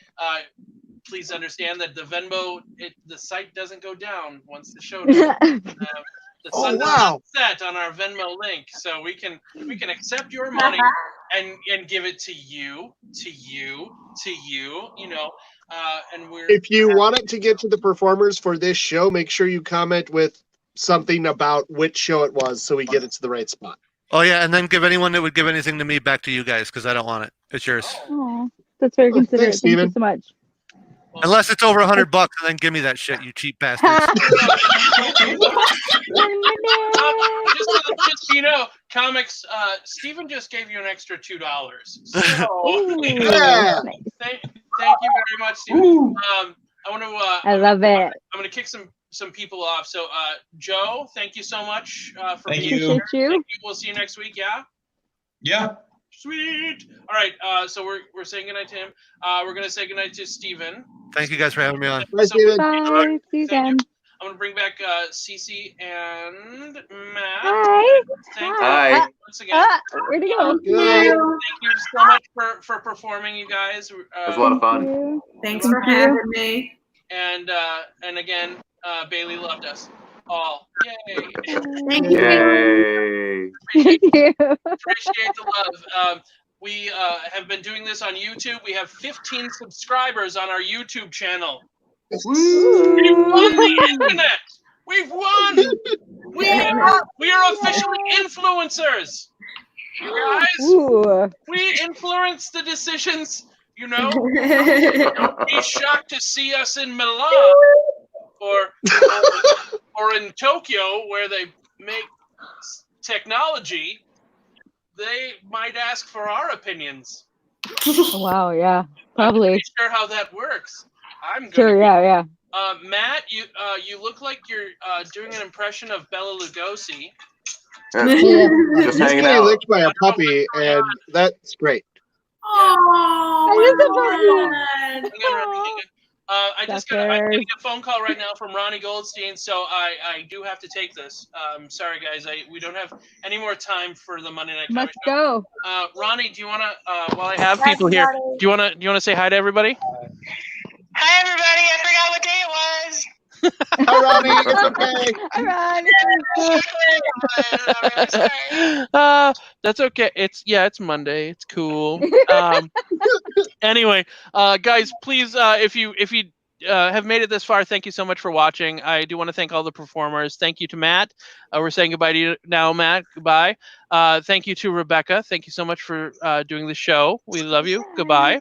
please understand that the Venmo, the site doesn't go down once the show does. The sun doesn't set on our Venmo link, so we can accept your money and give it to you, you know. And we're. If you want it to get to the performers for this show, make sure you comment with something about which show it was, so we get it to the right spot. Oh yeah, and then give anyone that would give anything to me back to you guys, because I don't want it. It's yours. Oh, that's very considerate. Thanks, Thank you so much. Unless it's over $100, and then give me that shit, you cheap bastards. Just so you know, comics. Steven just gave you an extra $2. So Yeah. thank you very much, Steven. I want to. I love it. I'm going to kick some people off. So, Joe, thank you so much for being you. here. Thank you. Thank you. We'll see you next week. Yeah. Yeah. Sweet. All right. So we're saying goodnight to him. We're gonna say goodnight to Steven. Thank you guys for having me on. Bye, Steven. Bye. See you again. I'm I'm gonna bring back Cece and Matt. Hi. Hi. Once again. Where'd he go? Good. Thank you so much for performing, you guys. It was a lot of fun. Thanks for having me. And again, Bailey loved us all. Yay! Thank you. Yay. Thank you. Appreciate the love. We have been doing this on YouTube. We have 15 subscribers on our YouTube channel. We've won the internet. We've won. We are officially influencers. You guys, Ooh. we influence the decisions. You know, don't be shocked to see us in Milan or in Tokyo where they make technology. They might ask for our opinions. Wow, yeah, I'm not probably. really sure how that works. I'm Sure, gonna yeah. Matt, you look like you're doing an impression of Bela Lugosi. Yeah. Just He's hanging getting out. licked by a puppy, and that's great. Oh, I miss a my puppy. Hang on. I'm Suckers. getting a phone call right now from Ronnie Goldstein, so I do have to take this. Sorry guys, we don't have any more time for the Monday Night Comedy Must Show. go. Ronnie, do you wanna while I have people here, do you wanna say hi to everybody? Hi everybody, I forgot what day it was. Hi, Ronnie. It's okay. Hi, Ron. That's okay. It's Monday. It's cool. Anyway, guys, please, if you have made it this far, thank you so much for watching. I do want to thank all the performers. Thank you to Matt. We're saying goodbye to you now, Matt. Goodbye. Thank you to Rebecca. Thank you so much for doing the show. We love you. Goodbye.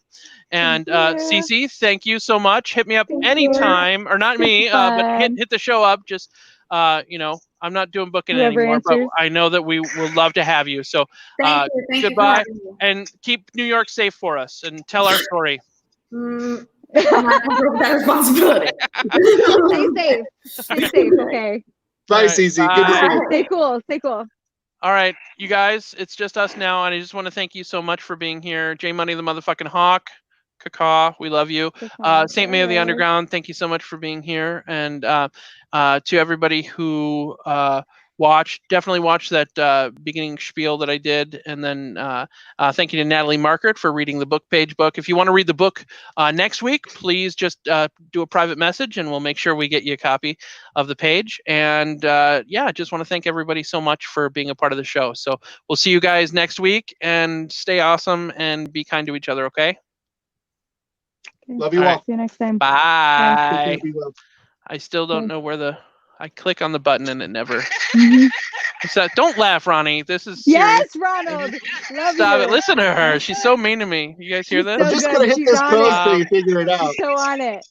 And Cece, thank you so much. Hit me up anytime, or not me, but hit the show up. Just I'm not doing booking Whoever anymore, answers. but I know that we will love to have you. So Thank you goodbye, for having me. and keep New York safe for us, and tell our story. I'm not comfortable with that responsibility. Stay safe, okay? Bye, All right, Cece. Good to see you. Stay cool. All right, you guys, it's just us now, and I just want to thank you so much for being here. J Money the motherfucking Hawk, Kaka, we love you. Saint May of the Underground, thank you so much for being here. And to everybody who definitely watch that beginning spiel that I did. And then thank you to Natalie Markert for reading the book page book. If you want to read the book next week, please just do a private message and we'll make sure we get you a copy of the page. And just want to thank everybody so much for being a part of the show. So we'll see you guys next week, and stay awesome and be kind to each other, okay? Love you all. See you next time. Bye. I still don't know where I click on the button and it never. So don't laugh, Ronnie. This is serious. Yes, Ronald. Love Stop you. it. Listen to her. She's so mean to me. You guys hear this? I'm just gonna hit this code so you figure it out. She's so on it.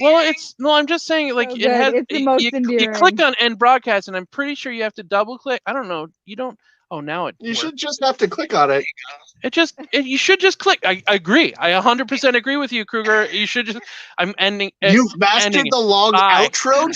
Well, I'm just saying, like, So it has. it's the most you endearing. click on end broadcast, and I'm pretty sure you have to double click. I don't know. You don't. Oh, now it. You should just have to click on it. You should just click. I agree. I 100% agree with you, Kruger. You should just. I'm ending. You've mastered the long outro.